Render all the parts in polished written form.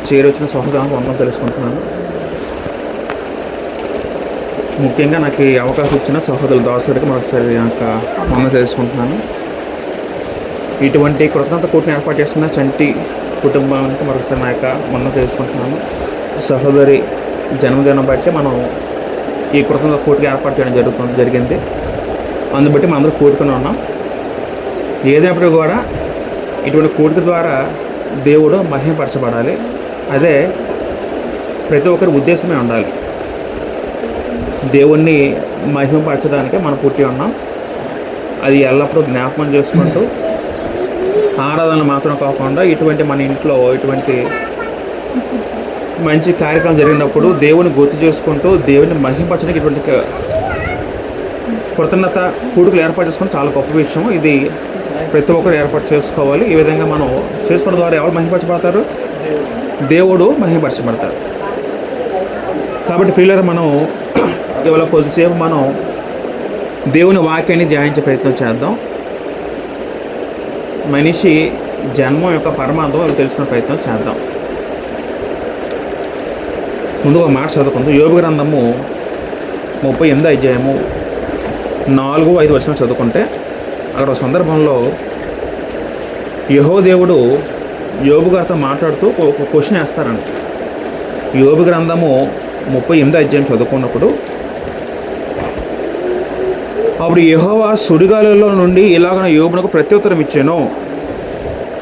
చేరొచ్చిన సహోదరులకు వందనాలు తెలుసుకుంటున్నాను. ముఖ్యంగా నాకు ఈ అవకాశం ఇచ్చిన సహోదరులు దాసుడికి మరొకసారి వందనాలు తెలుసుకుంటున్నాను. ఇటువంటి కృతజ్ఞత కూటమి ఏర్పాటు చేస్తున్న చంటి కుటుంబానికి మరొకసారి నా యొక్క వందనాలు తెలుసుకుంటున్నాను. సహోదరి జన్మదినం బట్టి మనం ఈ కృతజ్ఞత కూటమి ఏర్పాటు చేయడం జరిగింది. అందుబట్టి మనం అందరూ కూడుకుని ఉన్నాం. ఏదైనప్పుడు కూడా ఇటువంటి కూడిక ద్వారా దేవుడు మహిమపరచబడాలి. అదే ప్రతి ఒక్కరి ఉద్దేశమే ఉండాలి. దేవుణ్ణి మహిమపరచడానికే మనం పుట్టి ఉన్నాం. అది ఎల్లప్పుడూ జ్ఞాపకం చేసుకుంటూ ఆరాధనలు మాత్రం కాకుండా ఇటువంటి మన ఇంట్లో ఇటువంటి మంచి కార్యక్రమం జరిగినప్పుడు దేవుని గుర్తు చేసుకుంటూ దేవుని మహిమపరచడానికి ఇటువంటి కృతజ్ఞత కూడుకులు ఏర్పాటు చేసుకోవడం చాలా గొప్ప విషయం. ఇది ప్రతి ఒక్కరు ఏర్పాటు చేసుకోవాలి. ఈ విధంగా మనం చేసుకోవడం ద్వారా ఎవరు మహిమపరచబడతారు? దేవుడు మహిమపరచబడతారు. కాబట్టి పిల్లలు మనం ఇవాళ కొద్దిసేపు మనం దేవుని వాక్యాన్ని ధ్యానించే ప్రయత్నం చేద్దాం. మనిషి జన్మం యొక్క పరమార్థం తెలుసుకునే ప్రయత్నం చేద్దాం. ముందుగా మాట చదువుకుందాం. యోబు గ్రంథము 38వ అధ్యాయము 4-5 వచనం చదువుకుంటే అక్కడ ఒక సందర్భంలో యెహోవా దేవుడు యోబు గారితో మాట్లాడుతూ ఒక క్వశ్చన్ వేస్తారంట. యోబు గ్రంథము 38వ అధ్యాయం చదువుకున్నప్పుడు అప్పుడు యెహోవా సుడిగాలులో నుండి ఇలాగ యోబునకు ప్రత్యుత్తరం ఇచ్చాను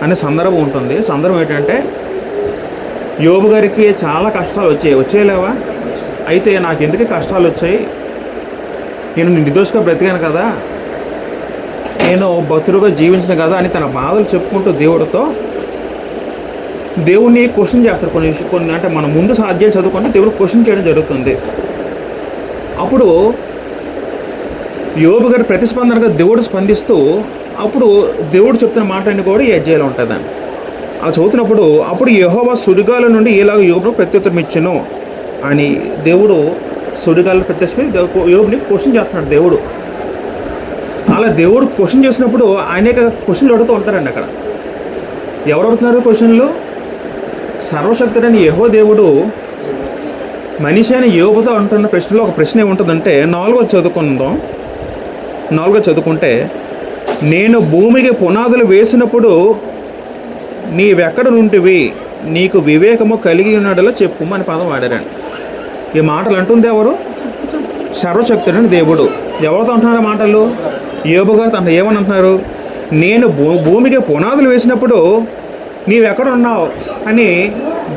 అనే సందర్భం ఉంటుంది. సందర్భం ఏంటంటే యోబు గారికి చాలా కష్టాలు వచ్చేయలేవా? అయితే నాకు ఎందుకు కష్టాలు వచ్చాయి? నేను నిర్దోషంగా బ్రతికాను కదా, నేను భక్తుడుగా జీవించిన కదా అని తన బాధలు చెప్పుకుంటూ దేవుడిని క్వశ్చన్ చేస్తారు. కొన్ని అంటే మనం ముందు సాధ్యాలు చదువుకుంటే దేవుడు క్వశ్చన్ చేయడం జరుగుతుంది. అప్పుడు యోబు గారి ప్రతిస్పందనగా దేవుడు స్పందిస్తూ అప్పుడు దేవుడు చెప్తున్న మాటలన్నీ కూడా ఈ అధ్యాయంలో ఉంటుందని అలా చదువుతున్నప్పుడు అప్పుడు యెహోవా సుడిగాల నుండి ఇలాగ యోబును ప్రత్యుత్తరం ఇచ్చెను అని దేవుడు సుడిగాలను ప్రత్యక్షమై యోబుని క్వశ్చన్ చేస్తున్నాడు దేవుడు. అలా దేవుడు క్వశ్చన్ చేసినప్పుడు అనేక క్వశ్చన్లు అడుగుతూ ఉంటారండి. అక్కడ ఎవరు అడుగుతున్నారు క్వశ్చన్లు? సర్వశక్తుడైన యెహోవా దేవుడు మనిషి అయిన యోబుతో అంటున్న ప్రశ్నలో ఒక ప్రశ్న ఏముంటుందంటే 4వ చదువుకుంటే నేను భూమికి పునాదులు వేసినప్పుడు నీవెక్కడ నుంటివి, నీకు వివేకము కలిగి ఉన్నాడలో చెప్పు అని పదం వాడారండి. ఈ మాటలు అంటుంది ఎవరు? సర్వశక్తుడైన దేవుడు. ఎవరితో అంటున్నారు మాటలు? యోబు గారితో అంటే ఏమని అంటున్నారు? నేను భూమికి పునాదులు వేసినప్పుడు నీవెక్కడ ఉన్నావు అని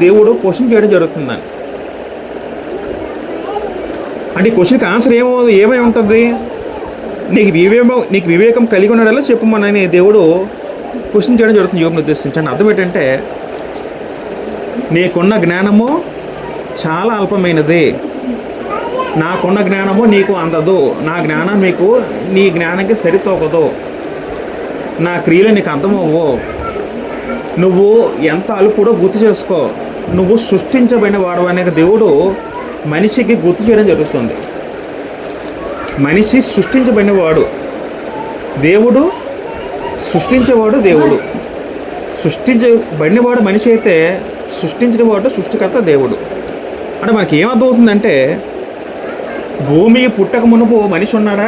దేవుడు క్వశ్చన్ చేయడం జరుగుతుందని. అంటే ఈ క్వశ్చన్కి ఆన్సర్ ఏమై ఉంటుంది? నీకు వివేకం కలిగి ఉన్నాడలో చెప్పమని దేవుడు క్వశ్చన్ చేయడం జరుగుతుంది యోబుని ఉద్దేశించండి. అర్థం ఏంటంటే నీకున్న జ్ఞానము చాలా అల్పమైనది, నాకున్న జ్ఞానము నీకు అందదు, నా జ్ఞానం నీ జ్ఞానానికి సరితూగదు, నా క్రియలు నీకు అర్థమవ్వు, నువ్వు ఎంత అల్పుడో గుర్తు చేసుకో, నువ్వు సృష్టించబడిన వాడు అనే దేవుడు మనిషికి గుర్తు చేయడం జరుగుతుంది. మనిషి సృష్టించబడినవాడు, దేవుడు సృష్టించేవాడు. దేవుడు సృష్టించబడినవాడు మనిషి అయితే సృష్టించినవాడు సృష్టికర్త దేవుడు. అంటే మనకి ఏమర్థమవుతుందంటే భూమి పుట్టక మునుపు మనిషి ఉన్నాడా?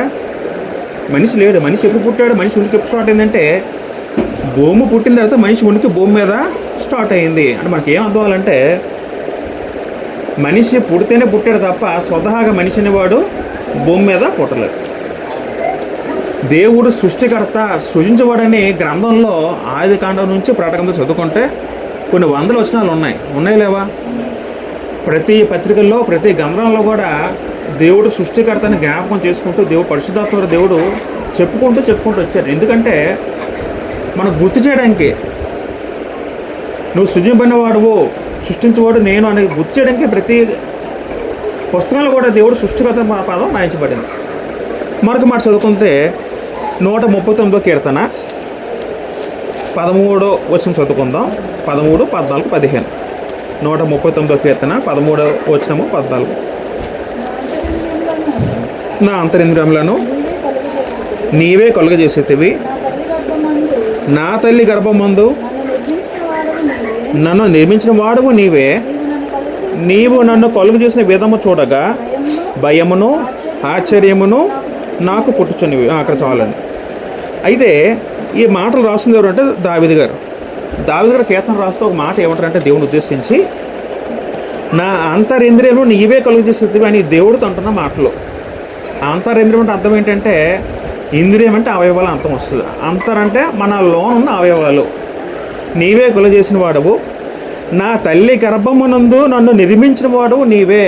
మనిషి లేడు. మనిషి ఎప్పుడు పుట్టాడు? మనిషి ఉనికి ఎప్పుడు స్టార్ట్ అయిందంటే భూమి పుట్టిన తర్వాత మనిషి ఉనికి భూమి మీద స్టార్ట్ అయింది. అంటే మనకి ఏం అర్థం అవ్వాలంటే మనిషి పుడితేనే పుట్టాడు తప్ప స్వతహాగా మనిషి అనేవాడు భూమి మీద పుట్టలేదు. దేవుడు సృష్టికర్త, సృజించబడని గ్రంథంలో ఆదికాండం నుంచి ప్రకటనతో చదువుకుంటే కొన్ని వందల వచనాలు ఉన్నాయి లేవా? ప్రతి పత్రికల్లో ప్రతి గ్రంథంలో కూడా దేవుడు సృష్టికర్తని జ్ఞాపకం చేసుకుంటూ పరిశుద్ధాత్మ దేవుడు చెప్పుకుంటూ వచ్చారు. ఎందుకంటే మనం గుర్తు చేయడానికి, నువ్వు సృజింపబడినవాడువు, సృష్టించేవాడు నేను అనేది గుర్తు చేయడానికి ప్రతి పుస్తకాలు కూడా దేవుడు సృష్టికర్త పదం రాయించబడింది. మరొక మాట చదువుకుంటే 139వ కీర్తన 13వ వచనం చదువుకుందాం. 13, 14, 15. 139వ కీర్తన 13వ వచనము 14. నా అంతరింద్రియములను నీవే కలుగజేసేటివి, నా తల్లి గర్భమందు నన్ను నిర్మించిన వాడువు నీవే, నీవు నన్ను కలుగు చేసిన విధము చూడగా భయమును ఆశ్చర్యమును నాకు పుట్టుచున్నవి. అక్కడ చాలండి. అయితే ఈ మాటలు రాస్తుంది ఎవరంటే దావీదు గారు. దావీదు గారు కీర్తన రాస్తూ ఒక మాట ఏమంటారంటే, దేవుని ఉద్దేశించి నా అంతరింద్రియము నీవే కలుగు చేసేది అని దేవుడితో అంటున్న మాటలు. అంతరింద్రియం అంటే అర్థం ఏంటంటే, ఇంద్రియం అంటే అవయవాలు అంతం వస్తుంది. అంతరంటే మన లోన ఉన్న అవయవాలు. నీవే కలుగు చేసిన వాడవు, నా తల్లి గర్భమునందు నన్ను నిర్మించిన వాడు నీవే.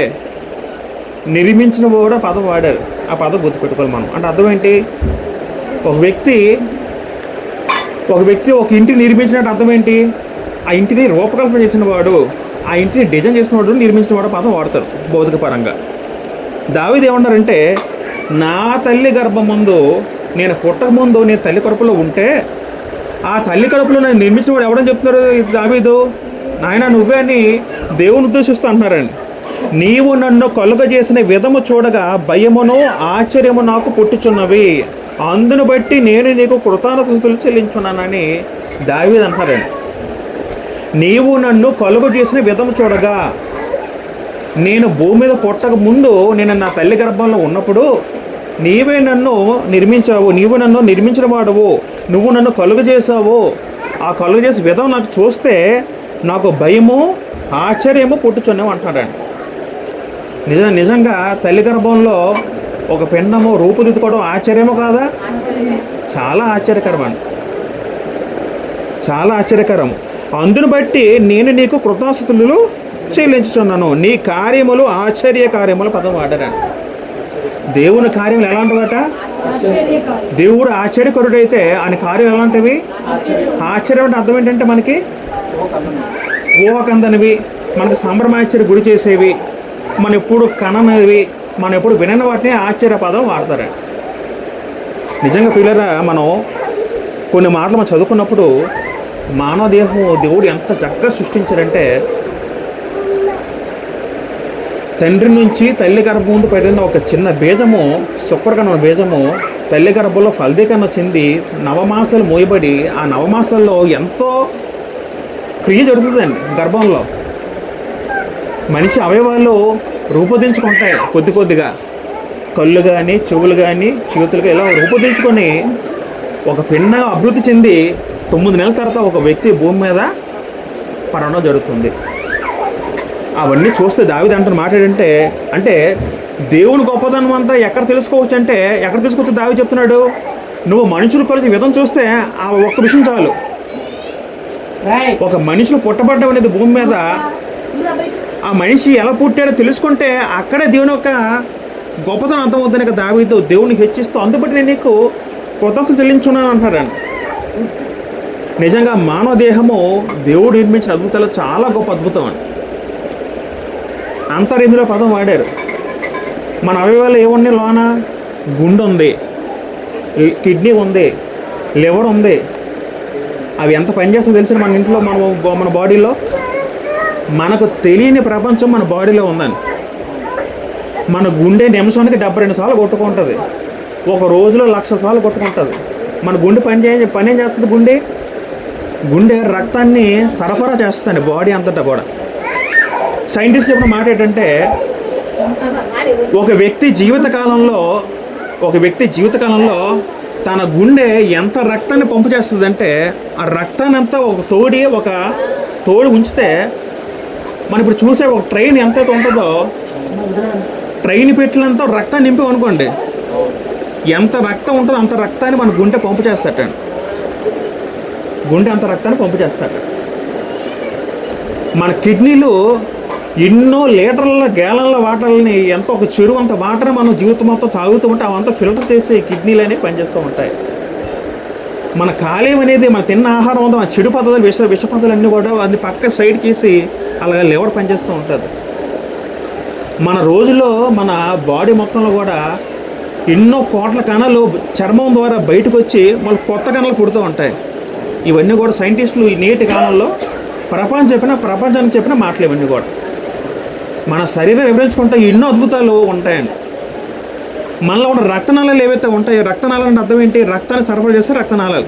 నిర్మించిన వాడు పదం వాడారు. ఆ పదం గుర్తుపెట్టుకోవాలి మనం. అంటే అర్థం ఏంటి? ఒక వ్యక్తి ఒక ఇంటిని నిర్మించినట్టు అర్థం ఏంటి? ఆ ఇంటిని రూపకల్పన చేసిన వాడు, ఆ ఇంటిని డిజైన్ చేసిన వాడు, నిర్మించిన వాడు పదం వాడతారు భౌతిక పరంగా. దావీదు ఏమన్నారంటే, నా తల్లి గర్భం ముందు, నేను పుట్టక ముందు నేను తల్లి కడుపులో ఉంటే, ఆ తల్లి కడుపులో నేను నిర్మించిన వాడు ఎవడని చెప్తున్నారు దావీదు? నాయన నువ్వే అని దేవుని ఉద్దేశిస్తూ అంటున్నారండి. నీవు నన్ను కలుగజేసిన విధము చూడగా భయమును ఆశ్చర్యము నాకు పుట్టుచున్నవి, అందును బట్టి నేను నీకు కృతజ్ఞతలు చెల్లించున్నానని దావీదు అంటారండి. నీవు నన్ను కలుగజేసిన విధము చూడగా, నేను భూమి మీద పుట్టక ముందు, నేను నా తల్లి గర్భంలో ఉన్నప్పుడు నీవే నన్ను నిర్మించావు, నీవు నన్ను నిర్మించిన వాడువు, నువ్వు నన్ను కలుగజేసావు. ఆ కలుగజేసే విధం నాకు చూస్తే నాకు భయము ఆశ్చర్యము పుట్టుచున్నావు అంటాడండి. నిజంగా తల్లి గర్భంలో ఒక పిండము రూపుదిద్దుకోవడం ఆశ్చర్యమో కాదా? చాలా ఆశ్చర్యకరం అండి, చాలా ఆశ్చర్యకరం. అందును బట్టి నేను నీకు కృతజ్ఞతలు చెల్లించుచున్నాను. నీ కార్యములు ఆశ్చర్య కార్యములు పదం వాడరా. దేవుని కార్యములు ఎలాంటివట? దేవుడు ఆశ్చర్యకరుడైతే ఆయన కార్యాలు ఎలాంటివి? ఆశ్చర్యం అంటే అర్థం ఏంటంటే మనకి ఊహకందనివి, మనకు సంభ్రమాశ్చర్య గురి చేసేవి, మనం ఎప్పుడు కననివి, మనం ఎప్పుడు వినని వాటిని ఆశ్చర్య పదం వాడతారండి. నిజంగా పిల్లరా, మనం కొన్ని మాటలు మనం చదువుకున్నప్పుడు మానవ దేహం దేవుడు ఎంత చక్కగా సృష్టించారంటే, తండ్రి నుంచి తల్లి గర్భం ముందు పడిన ఒక చిన్న బీజము, శుక్రకణ బీజము తల్లి గర్భంలో ఫలదీకరణ చెంది నవమాసాలు మోయబడి, ఆ నవమాసాల్లో ఎంతో క్రియ జరుగుతుందండి. గర్భంలో మనిషి అవయవాలు రూపొందించుకుంటాయి కొద్ది కొద్దిగా. కళ్ళు కానీ, చెవులు కానీ, చేతులుగా ఇలా రూపొందించుకొని ఒక పిండ అభివృద్ధి చెంది 9 నెలల తర్వాత ఒక వ్యక్తి భూమి మీద పడడం జరుగుతుంది. అవన్నీ చూస్తే దావీదు అంటున్న మాట ఏంటంటే, అంటే దేవుని గొప్పదనం అంతా ఎక్కడ తెలుసుకోవచ్చు అంటే, ఎక్కడ తెలుసుకోవచ్చు? దావీదు చెప్తున్నాడు, నువ్వు మనుషులు కొలిచే విధం చూస్తే ఆ ఒక్క విషయం చాలు. ఒక మనుషులు పుట్టబడ్డం అనేది భూమి మీద, ఆ మనిషి ఎలా పుట్టాడో తెలుసుకుంటే అక్కడే దేవుని యొక్క గొప్పతనం అర్థమవుతుంది. ఇక దావీదు దేవుని హెచ్చిస్తూ, అందుబట్టి నేను నీకు కృతజ్ఞతలు చెల్లించున్నాను అంటారండి. నిజంగా మానవ దేహము దేవుడు నిర్మించిన అద్భుతాలు చాలా గొప్ప అద్భుతం అండి. అంతరింద్రియ పదం వాడారు. మన అవయవాలు ఏమున్నాయి? లోన గుండె ఉంది, కిడ్నీ ఉంది, లివర్ ఉంది. అవి ఎంత పనిచేస్తుందో తెలిసిన మన ఇంట్లో, మన బాడీలో మనకు తెలియని ప్రపంచం మన బాడీలో ఉందని. మన గుండె నిమిషానికి 72 సార్లు కొట్టుకుంటుంది, ఒక రోజులో 1,00,000 సార్లు కొట్టుకుంటుంది. మన గుండె పని ఏం చేస్తుంది? గుండె రక్తాన్ని సరఫరా చేస్తుంది బాడీ అంతటా కూడా. సైంటిస్ట్ చెప్పిన మాట ఏంటంటే, ఒక వ్యక్తి జీవితకాలంలో తన గుండె ఎంత రక్తాన్ని పంపు చేస్తుందంటే, ఆ రక్తాన్ని అంతా ఒక తోడి ఉంచితే, మనం ఇప్పుడు చూసే ఒక ట్రైన్ ఎంతైతే ఉంటుందో, ట్రైన్ పెట్టినంత రక్తాన్ని నింపి అనుకోండి, ఎంత రక్తం ఉంటుందో అంత రక్తాన్ని మన గుండె పంపు చేస్తాడండి. గుండె అంత రక్తాన్ని పంపు చేస్తాడు. మన కిడ్నీలు ఎన్నో లీటర్ల గ్యాలన్ల వాటర్ని, ఎంతో ఒక చెరువు అంత వాటర్ మనం జీవితం మొత్తం తాగుతూ ఉంటే అవంతా ఫిల్టర్ చేసి కిడ్నీలు అనేవి పనిచేస్తూ ఉంటాయి. మన కాలేయం అనేది, మన తిన్న ఆహారం ఉందో, మన చెడు పదార్థాలు, విష పదార్థాలన్నీ కూడా అది పక్క సైడ్ చేసి అలాగే లివర్ పనిచేస్తూ ఉంటుంది. మన రోజులో మన బాడీ మొత్తంలో కూడా ఎన్నో కోట్ల కణాలు చర్మం ద్వారా బయటకు వచ్చి మళ్ళీ కొత్త కణాలు పుడుతూ ఉంటాయి. ఇవన్నీ కూడా సైంటిస్టులు ఈ నేటి కాలంలో ప్రపంచానికి చెప్పిన మాటలు ఇవన్నీ కూడా. మన శరీరం వివరించుకుంటే ఎన్నో అద్భుతాలు ఉంటాయండి. మనలో ఉన్న రక్తనాళాలు ఏవైతే ఉంటాయో, రక్తనాళాలు అంటే అర్థం ఏంటి? రక్తాన్ని సరఫరా చేస్తే రక్తనాళాలు.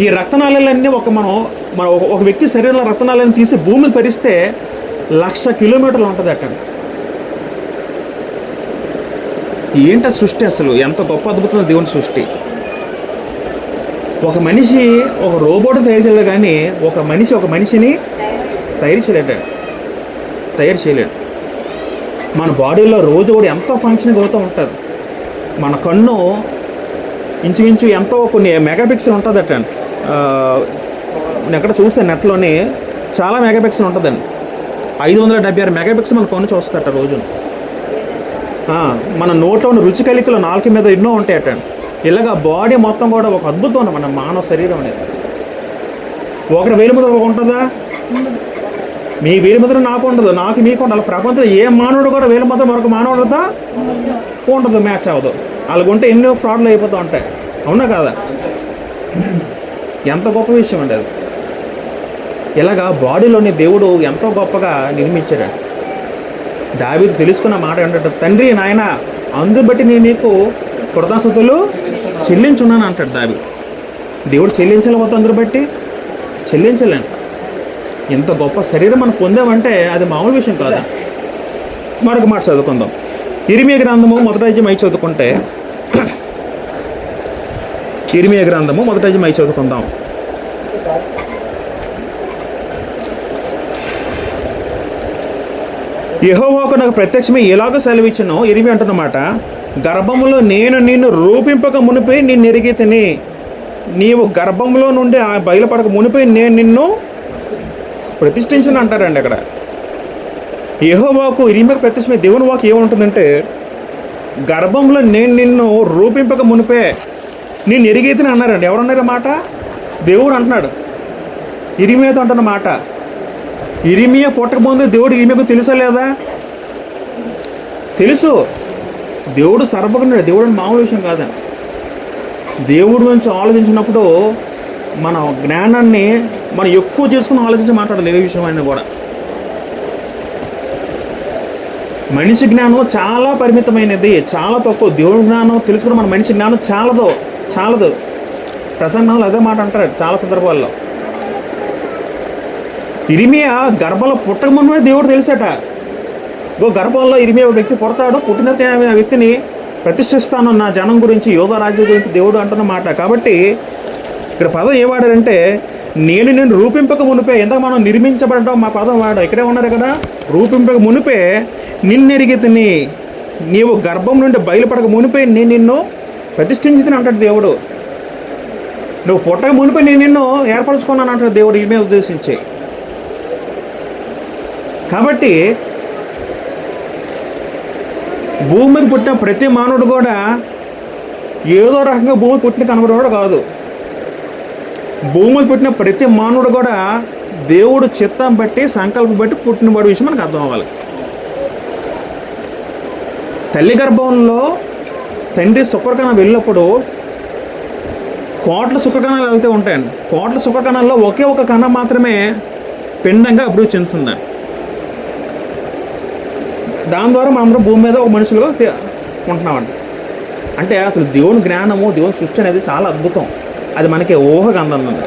ఈ రక్తనాళాలన్నీ ఒక వ్యక్తి శరీరంలో రక్తనాళాలను తీసి భూమిని పరిస్తే 1,00,000 కిలోమీటర్లు ఉంటుంది అక్కడ. ఏంట సృష్టి అసలు, ఎంత గొప్ప అద్భుతమైన దేవుని సృష్టి. ఒక మనిషి ఒక రోబోట్ తయారు చేయలేదు, కానీ ఒక మనిషిని తయారు చేయలేడు. మన బాడీలో రోజు కూడా ఎంతో ఫంక్షనింగ్ అవుతూ ఉంటుంది. మన కన్ను ఇంచుమించు ఎంతో కొన్ని మెగాపిక్సెల్ ఉంటుందట. నేను ఎక్కడ చూసాను నెట్లోని, చాలా మెగాపిక్సెల్ ఉంటుందండి. 576 మెగాపిక్సెల్ మన కన్ను చూస్తాట రోజు. మన నోట్లో ఉన్న రుచి కలికలు నాలుక మీద ఎన్నో ఉంటాయట. ఇలాగా బాడీ మొత్తం కూడా ఒక అద్భుతం మన మానవ శరీరం అనేది. ఒకరి వేలిముద్ర ఉంటుందా? మీ వేలిముద్ర నాకు ఉండదు, నాకు మీకు ఉండాలి. ప్రపంచంలో ఏ మానవుడు కూడా వేలిముద్ర మరొక మానవుడితో ఉండదు, మ్యాచ్ అవ్వదు. అలాగుంటే ఎన్నో ఫ్రాడ్లు అయిపోతూ ఉంటాయి. అవునా కాదా? ఎంత గొప్ప విషయం అండి అది. ఇలాగా బాడీలోని దేవుడు ఎంతో గొప్పగా నిర్మించాడు. దావీదు తెలుసుకున్న మాట ఏంటంటే, తండ్రి నాయన అందుని బట్టి నేను నీకు కృతజ్ఞతలు చెల్లించున్నాను అంటాడు దావీదు. దేవుడు చెల్లించలేకపోతే అందరు బట్టి చెల్లించలేను. ఇంత గొప్ప శరీరం మనం పొందామంటే అది మామూలు విషయం కాదా. మరొక మాట చదువుకుందాం. ఇర్మీయా గ్రంథము 1 చదువుకుంటే, ఇర్మీయా గ్రంథము 1 చదువుకుందాం. యెహోవాకు నాకు ప్రత్యక్షమే ఎలాగో సెలవిచ్చును. ఇర్మీయా అంటున్నమాట, గర్భములో నేను నిన్ను రూపింపక మునిపై నిన్ను ఎరిగితిని. నీవు గర్భంలో నుండి ఆ బయలుపడక మునిపై నేను నిన్ను ప్రతిష్ఠించను అంటారండి అక్కడ. యెహోవాకు ఇర్మీయాకు ప్రత్యక్షమే దేవుని వాకు ఏముంటుందంటే, గర్భంలో నేను నిన్ను రూపింపక మునిపే నేను ఎరిగితిని అన్నారండి. ఎవరన్నారు మాట? దేవుడు అంటున్నాడు ఇర్మీయాతో అంటున్న మాట. ఇర్మీయా పుట్టకముందు దేవుడు ఇర్మీయాకు తెలుసా లేదా? తెలుసు. దేవుడు సర్వజ్ఞుడు. దేవుడు మామూలు విషయం కాదని. దేవుడి గురించి ఆలోచించినప్పుడు మన జ్ఞానాన్ని మనం ఎక్కువ చేసుకుని ఆలోచించి మాట్లాడాలి. ఏ విషయం అయినా కూడా మనిషి జ్ఞానం చాలా పరిమితమైనది, చాలా తక్కువ. దేవుడి జ్ఞానం తెలుసుకుని మన మనిషి జ్ఞానం చాలదు. ప్రసంగాలు అదే మాట అంటారు చాలా సందర్భాల్లో. ఇర్మీయా గర్భంలో పుట్టక ముందే దేవుడు తెలిసట. గర్భంలో ఇర్మీయా వ్యక్తి పుడతాడు, పుట్టిన ఆ వ్యక్తిని ప్రతిష్ఠిస్తాను నా జనం గురించి, యోధ రాజ్యం గురించి దేవుడు అంటున్న మాట. కాబట్టి ఇక్కడ పదం ఏ వాడారంటే, నేను రూపింపక మునిపే. ఎంతగా మనం నిర్మించబడటం మా పదం వాడు ఇక్కడే ఉన్నారు కదా. రూపింపక మునిపే నిన్నెరిగితిని, నీవు గర్భం నుండి బయలుపడక మునిపే నేను నిన్ను ప్రతిష్ఠించితిని అంటాడు దేవుడు. నువ్వు పుట్టక మునిపే నేను నిన్ను ఏర్పరచుకున్నాను అంటాడు దేవుడు ఇర్మీయా ఉద్దేశించి. కాబట్టి భూమి మీద పుట్టిన ప్రతి మానవుడు కూడా ఏదో రకంగా భూమి పుట్టిన కనబడేవాడు కాదు. భూమి మీద పుట్టిన ప్రతి మానవుడు కూడా దేవుడు చిత్తం బట్టి సంకల్పం బట్టి పుట్టినవాడు విషయం మనకు అర్థం అవ్వాలి. తల్లి గర్భంలో తండ్రి శుక్రకణం వెళ్ళినప్పుడు కోట్ల శుక్రకణాలు వెళ్తూ ఉంటాయండి. కోట్ల శుక్రకణాల్లో ఒకే ఒక కణం మాత్రమే పిండంగా అభివృద్ధి చెందుతుందండి. దాని ద్వారా మనందరం భూమి మీద ఒక మనుషులుగా ఉంటున్నామండి. అంటే అసలు దేవుని జ్ఞానము, దేవుని సృష్టి అనేది చాలా అద్భుతం. అది మనకి ఊహకు అందనుంది.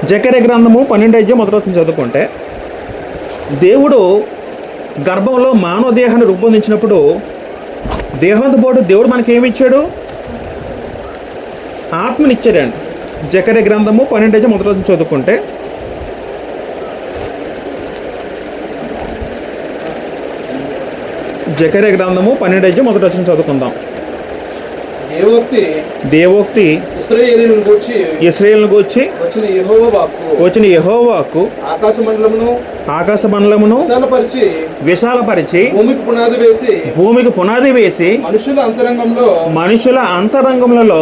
జకర్యా గ్రంథము 12 చదువుకుంటే, దేవుడు గర్భంలో మానవ దేహాన్ని రూపొందించినప్పుడు దేహంతో పాటు దేవుడు మనకి ఏమి ఇచ్చాడు? ఆత్మనిచ్చాడండి. జకర్యా గ్రంథము 12 చదువుకుంటే, జకర్యా గ్రంథము 12 చదువుకుందాం. దేవోక్తి ఇశ్రాయేలును గూర్చి వచ్చిన యెహోవాకు ఆకాశ మండలమును విశాలపరిచి భూమికి పునాది వేసి మనుషుల అంతరంగంలో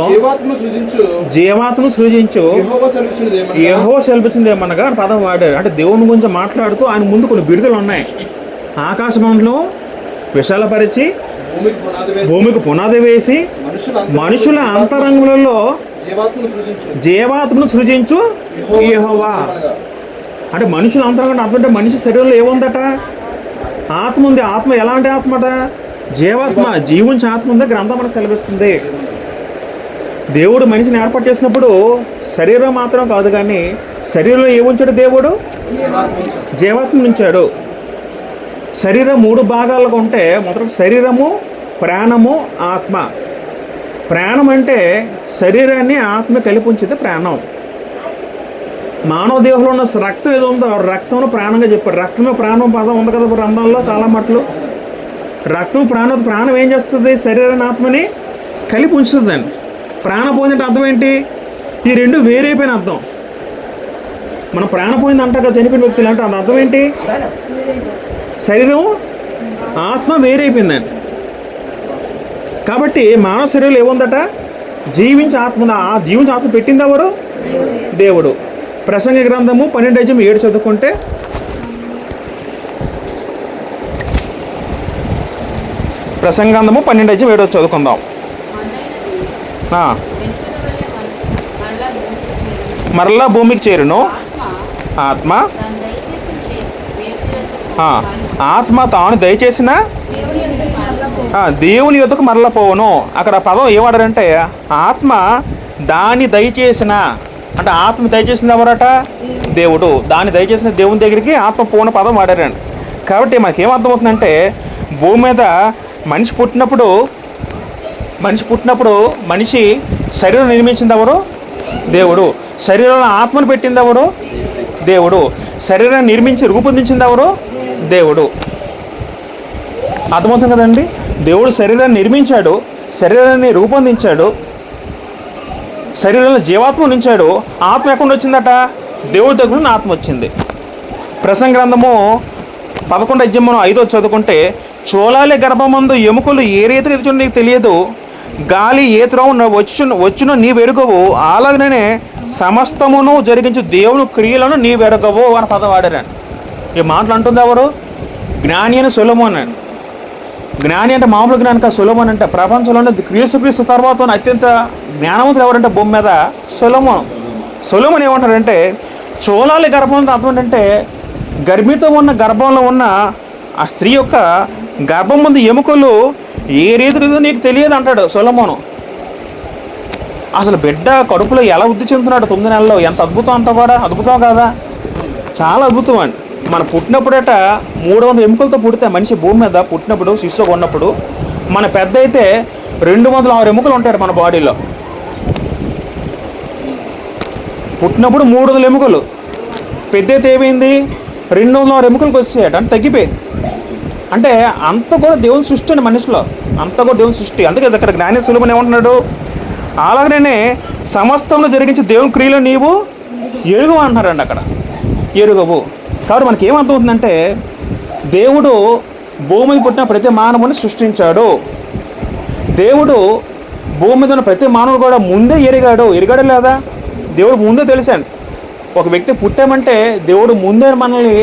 జీవాత్మను సృజించు యెహోవా సెలవిచ్చినదేమనగా పదం వాడారు. అంటే దేవుని గురించి మాట్లాడుతూ ఆయన ముందు కొన్ని బిరుదులు ఉన్నాయి. ఆకాశ మండలం విశాలపరిచి భూమికి పునాది వేసి మనుషుల అంతరంగంలో జీవాత్మను సృజించు యెహోవా. అంటే మనుషుల అంతరంగం అర్థం అంటే మనిషి శరీరంలో ఏముందట? ఆత్మ ఉంది. ఆత్మ ఎలాంటి ఆత్మట? జీవాత్మ, జీవించే ఆత్మ ఉంది గ్రంథం మనకు సెలవిస్తుంది. దేవుడు మనిషిని ఏర్పాటు చేసినప్పుడు శరీరం మాత్రం కాదు, కానీ శరీరంలో ఏముంచాడు దేవుడు? జీవాత్మ ఉంచాడు. శరీరం 3 భాగాలుగా ఉంటే మొదట శరీరము, ప్రాణము, ఆత్మ. ప్రాణం అంటే శరీరాన్ని ఆత్మ కలిపి ఉంచితే ప్రాణం. మానవ దేహంలో ఉన్న రక్తం ఏదో ఉందో రక్తంలో ప్రాణంగా చెప్పారు. రక్తమే ప్రాణం పదం ఉంది కదా గ్రంథంలో చాలా మట్లు. రక్తం ప్రాణం ఏం చేస్తుంది? శరీరాన్ని ఆత్మని కలిపి ఉంచుతుందండి. ప్రాణం పోయిందంటే అర్థం ఏంటి? ఈ రెండు వేరైపోయిన అర్థం. మనం ప్రాణం పోయింది అంటాక చనిపోయిన వ్యక్తులు అంటే అది అర్థం ఏంటి? శరీరం ఆత్మ వేరైపోయిందండి. కాబట్టి మానవ శరీరంలో ఏముందట? జీవించే ఆత్మ. ఆ జీవించే ఆత్మ పెట్టింది ఎవరు? దేవుడు. ప్రసంగ గ్రంథము 12:7 చదువుకుంటే, ప్రసంగ గ్రంథము 12:7 చదువుకుందాం. మరలా భూమికి చేరును ఆత్మ. ఆత్మ తాను దయచేసిన దేవుని యొద్దకు మరలా పోవును. అక్కడ పదం ఏమాడారంటే ఆత్మ దాన్ని దయచేసిన, అంటే ఆత్మ దయచేసింది ఎవరట? దేవుడు. దాన్ని దయచేసిన దేవుని దగ్గరికి ఆత్మ పోన పదం వాడారండి. కాబట్టి మనకేమర్థమవుతుందంటే భూమి మీద మనిషి పుట్టినప్పుడు మనిషి శరీరం నిర్మించింది ఎవరు? దేవుడు. శరీరంలో ఆత్మను పెట్టింది ఎవరు? దేవుడు. శరీరాన్ని నిర్మించి రూపొందించింది ఎవరు? దేవుడు. అర్థమవుతుంది కదండి? దేవుడు శరీరాన్ని నిర్మించాడు, శరీరాన్ని రూపొందించాడు, శరీరంలో జీవాత్మ ఉంచాడు. ఆత్మ ఎక్కడ వచ్చిందట? దేవుడి దగ్గర నుండి ఆత్మ వచ్చింది. ప్రసంగ గ్రంథము 11:5 చదువుకుంటే, చోళాలి గర్భమందు ఎముకలు ఏ రీతిలో ఎదుచు నీకు తెలియదు, గాలి ఏ త్రోవ వచ్చును నీ వెరుగవు, అలాగనే సమస్తమును జరిగించు దేవుని క్రియలను నీ వెరగవు అని పదం వాడారండి. ఈ మాటలు అంటుంది ఎవరు? జ్ఞాని అని సొలొమోన్ అండి. జ్ఞాని అంటే మామూలు జ్ఞాని కాదు. సొలొమోన్ అంటే ప్రపంచంలోనే క్రీస్తు తర్వాత అత్యంత జ్ఞానవంతులు ఎవరంటే భూమి మీద? సొలొమోన్ ఏమంటారంటే చోళాలి గర్భం అర్థం ఏంటంటే గర్భితో ఉన్న గర్భంలో ఉన్న ఆ స్త్రీ యొక్క గర్భం ముందు ఎముకలు ఏ రీతిలో నీకు తెలియదు అంటాడు సొలొమోను. అసలు బిడ్డ కడుపులో ఎలా వృద్ధి చెందుతున్నాడు 9 నెలల్లో? ఎంత అద్భుతం! అంతా కూడా అద్భుతం కాదా? చాలా అద్భుతం అండి. మన పుట్టినప్పుడట 300 ఎముకలతో పుడితే మనిషి భూమి మీద పుట్టినప్పుడు శిశువుగా ఉన్నప్పుడు, మన పెద్ద అయితే 206 ఎముకలు ఉంటాయి మన బాడీలో. పుట్టినప్పుడు 300 ఎముకలు, పెద్ద అయితే ఏమైంది? 206 ఎముకలకు వచ్చేయట, అంటే తగ్గిపోయింది. అంటే అంత కూడా దేవుని సృష్టి అండి. మనిషిలో అంత కూడా దేవుని సృష్టి. అందుకే ఇక్కడ జ్ఞాని సొలొమోన్ ఏమంటున్నాడు? అలాగనే సమస్తంలో జరిగించి దేవుని క్రియలు నీవు ఎరుగవు అంటున్నారండి. అక్కడ ఎరుగవు. కాబట్టి మనకి ఏమర్థమవుతుందంటే దేవుడు భూమి మీద పుట్టిన ప్రతి మానవుని సృష్టించాడు. దేవుడు భూమి మీద ఉన్న ప్రతి మానవుడు కూడా ముందే ఎరిగాడు లేదా? దేవుడు ముందే తెలిసాడు. ఒక వ్యక్తి పుట్టామంటే దేవుడు ముందే మనల్ని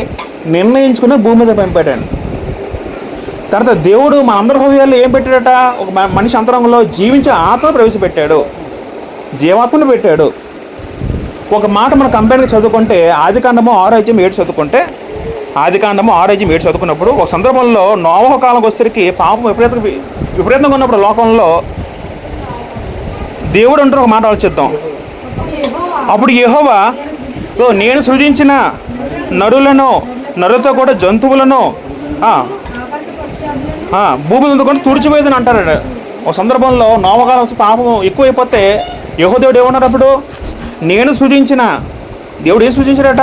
నిర్ణయించుకుని భూమి మీద పంపాడండి. తర్వాత దేవుడు మన అందరి హృదయాల్లో ఏం పెట్టాడట? ఒక మనిషి అంతరంగంలో జీవించే ఆత్మ ప్రవేశపెట్టాడు, జీవాత్మను పెట్టాడు. ఒక మాట మనం కంపేర్గా చదువుకుంటే ఆదికాండము 6:7 చదువుకుంటే, ఆదికాండము 6:7 చదువుకున్నప్పుడు ఒక సందర్భంలో నోవహు కాలంకి వచ్చేసరికి పాపం విపరీతంగా ఉన్నప్పుడు లోకంలో దేవుడు అంటారు ఒక మాట ఆలోచిద్దాం. అప్పుడు యెహోవా నేను సృజించిన నరులతో కూడా జంతువులను భూమి మీద కూడా తుడిచిపోయేదని అంటారు. ఒక సందర్భంలో నోవహు వచ్చి పాపం ఎక్కువైపోతే యెహోవా దేవుడు ఏమన్నారు? అప్పుడు నేను సృజించిన, దేవుడు ఏం సృజించాడట?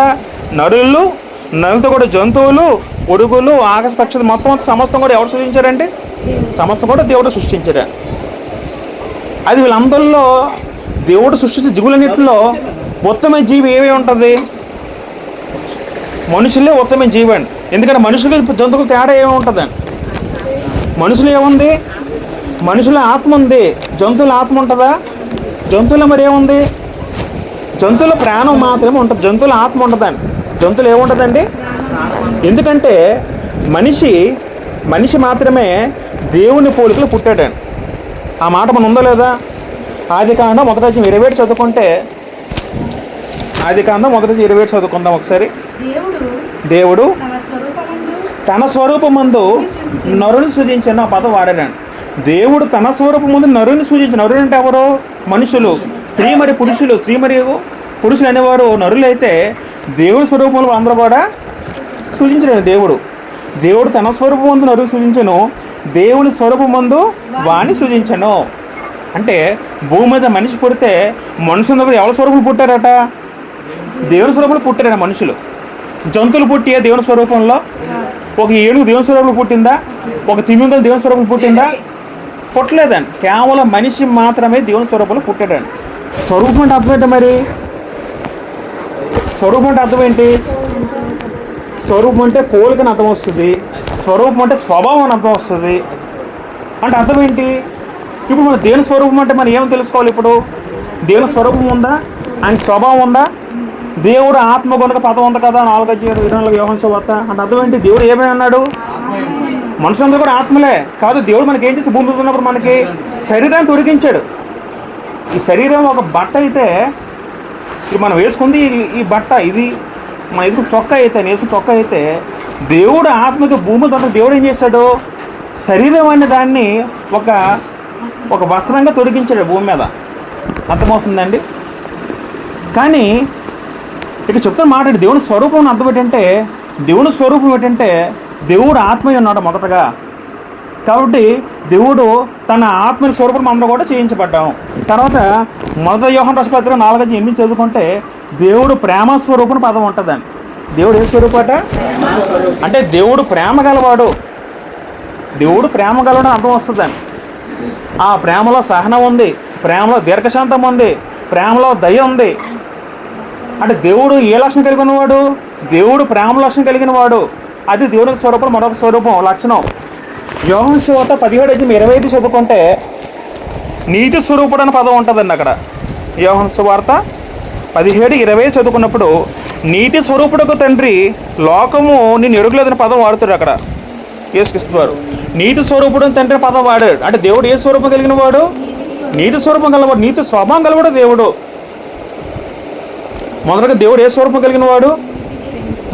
నరులతో కూడా జంతువులు, పొరుగులు, ఆకాశ పక్షులు మొత్తం సమస్తం కూడా ఎవరు సృష్టించారంటే సమస్తం కూడా దేవుడు సృష్టించాడు. అది వీళ్ళందరిలో దేవుడు సృష్టించిన జీవులన్నింటిలో ఉత్తమైన జీవి ఏమేమి ఉంటుంది? మనుషులే ఉత్తమైన జీవి అండి. ఎందుకంటే మనుషులకి జంతువులు తేడా ఏమి ఉంటుందండి? మనుషులు ఏముంది? మనుషుల ఆత్మ ఉంది, జంతువుల ఆత్మ ఉంటుందా? జంతువుల మరి ఏముంది? జంతువుల ప్రాణం మాత్రమే ఉంటుంది, జంతువుల ఆత్మ ఉంటుందండి. జంతువులు ఏముంటుందండి? ఎందుకంటే మనిషి మాత్రమే దేవుని పోలికలు పుట్టాడండి. ఆ మాట మనం ఉందో లేదా? ఆదికాండం 1:27 చదువుకుంటే, ఆదికాండం 1:27 చదువుకుందాం ఒకసారి. దేవుడు తన స్వరూపమందు నరుని సృజించిన పదం వాడాడండి. దేవుడు తన స్వరూపం ముందు నరుని సూచించిన. నరుడు అంటే ఎవరు? మనుషులు. స్త్రీ మరియు పురుషులు. స్త్రీ మరియు పురుషులు అనేవారు నరులు అయితే దేవుని స్వరూపంలో అందరూ కూడా సూచించలేదు. దేవుడు తన స్వరూపం ముందు నరుని సూచించను, దేవుని స్వరూపం ముందు వాణ్ణి సూచించను. అంటే భూమి మీద మనిషి పుడితే మనుషులందరూ ఎవరి స్వరూపం పుట్టారట? దేవుని స్వరూపంలో పుట్టారట మనుషులు. జంతువులు పుట్టియా దేవుని స్వరూపంలో? ఒక ఏనుగు దేవుని స్వరూపంలో పుట్టిందా? ఒక తిమింగలం దేవుని స్వరూపంలో పుట్టిందా? పుట్టలేదండి. కేవలం మనిషి మాత్రమే దేవుని స్వరూపంలో పుట్టాడండి. స్వరూపం అంటే అర్థం ఏంటి మరి? స్వరూపం అంటే అర్థం ఏంటి? స్వరూపం అంటే పోలికని అర్థం వస్తుంది. స్వరూపం అంటే స్వభావం అని అర్థం వస్తుంది. అంటే అర్థం ఏంటి? ఇప్పుడు మన దేవుని స్వరూపం అంటే మనం ఏమని తెలుసుకోవాలి? ఇప్పుడు దేవుని స్వరూపం ఉందా? ఆయన స్వభావం ఉందా? దేవుడు ఆత్మ కొనక పదం ఉంది కదా 4:24 యోహాను సువార్త. అంటే అర్థం ఏంటి? దేవుడు ఏమై అన్నాడు? మనుషులందరూ కూడా ఆత్మలే. కాదు, దేవుడు మనకి ఏం చేసి భూమి మీద ఉన్నప్పుడు మనకి శరీరాన్ని తొలగించాడు. ఈ శరీరం ఒక బట్ట అయితే, ఇది మనం వేసుకుంది ఈ బట్ట, ఇది మన వేసుకుని చొక్కా అయితే, వేసుకుని చొక్కా అయితే, దేవుడు ఆత్మకి భూమి తోట దేవుడు ఏం చేశాడు? శరీరం అనే దాన్ని ఒక వస్త్రంగా తొలగించాడు భూమి మీద. అర్థమవుతుందండి? కానీ ఇక చెప్తున్న మాట, దేవుని స్వరూపం అర్థం ఏంటంటే, దేవుని స్వరూపం ఏంటంటే దేవుడు ఆత్మయ్య ఉన్నాడు మొదటగా. కాబట్టి దేవుడు తన ఆత్మని స్వరూపం అందరూ కూడా చేయించబడ్డాం. తర్వాత మొదటి యోహాను రాసిన పత్రిక 4:8 చదువుకుంటే దేవుడు ప్రేమ స్వరూపం పదం ఉంటుందండి. దేవుడు ఏ స్వరూపట? అంటే దేవుడు ప్రేమ గలవాడు. దేవుడు ప్రేమ గలవాడు అర్థం వస్తుందండి. ఆ ప్రేమలో సహనం ఉంది, ప్రేమలో దీర్ఘశాంతం ఉంది, ప్రేమలో దయ ఉంది. అంటే దేవుడు ఏ లక్షణం కలిగిన వాడు? దేవుడు ప్రేమ లక్షణం కలిగిన వాడు. అది దేవునికి స్వరూపం, మరొక స్వరూపం, లక్షణం. యోహాను సువార్త 17:25 చదువుకుంటే నీతి స్వరూపుడు అనే పదం ఉంటుందండి అక్కడ. యోహాను సువార్త 17:20 చదువుకున్నప్పుడు నీతి స్వరూపుడుకు తండ్రి లోకము నేను ఎరుగులేదని పదం వాడుతాడు అక్కడ యేసుక్రీస్తు వారు. నీతి స్వరూపుడు తండ్రి పదం వాడాడు. అంటే దేవుడు ఏ స్వరూపం కలిగిన వాడు? నీతి స్వరూపం గలవాడు, నీతి స్వభావం గలవాడు దేవుడు. మొదటగా దేవుడు ఏ స్వరూపం కలిగిన వాడు?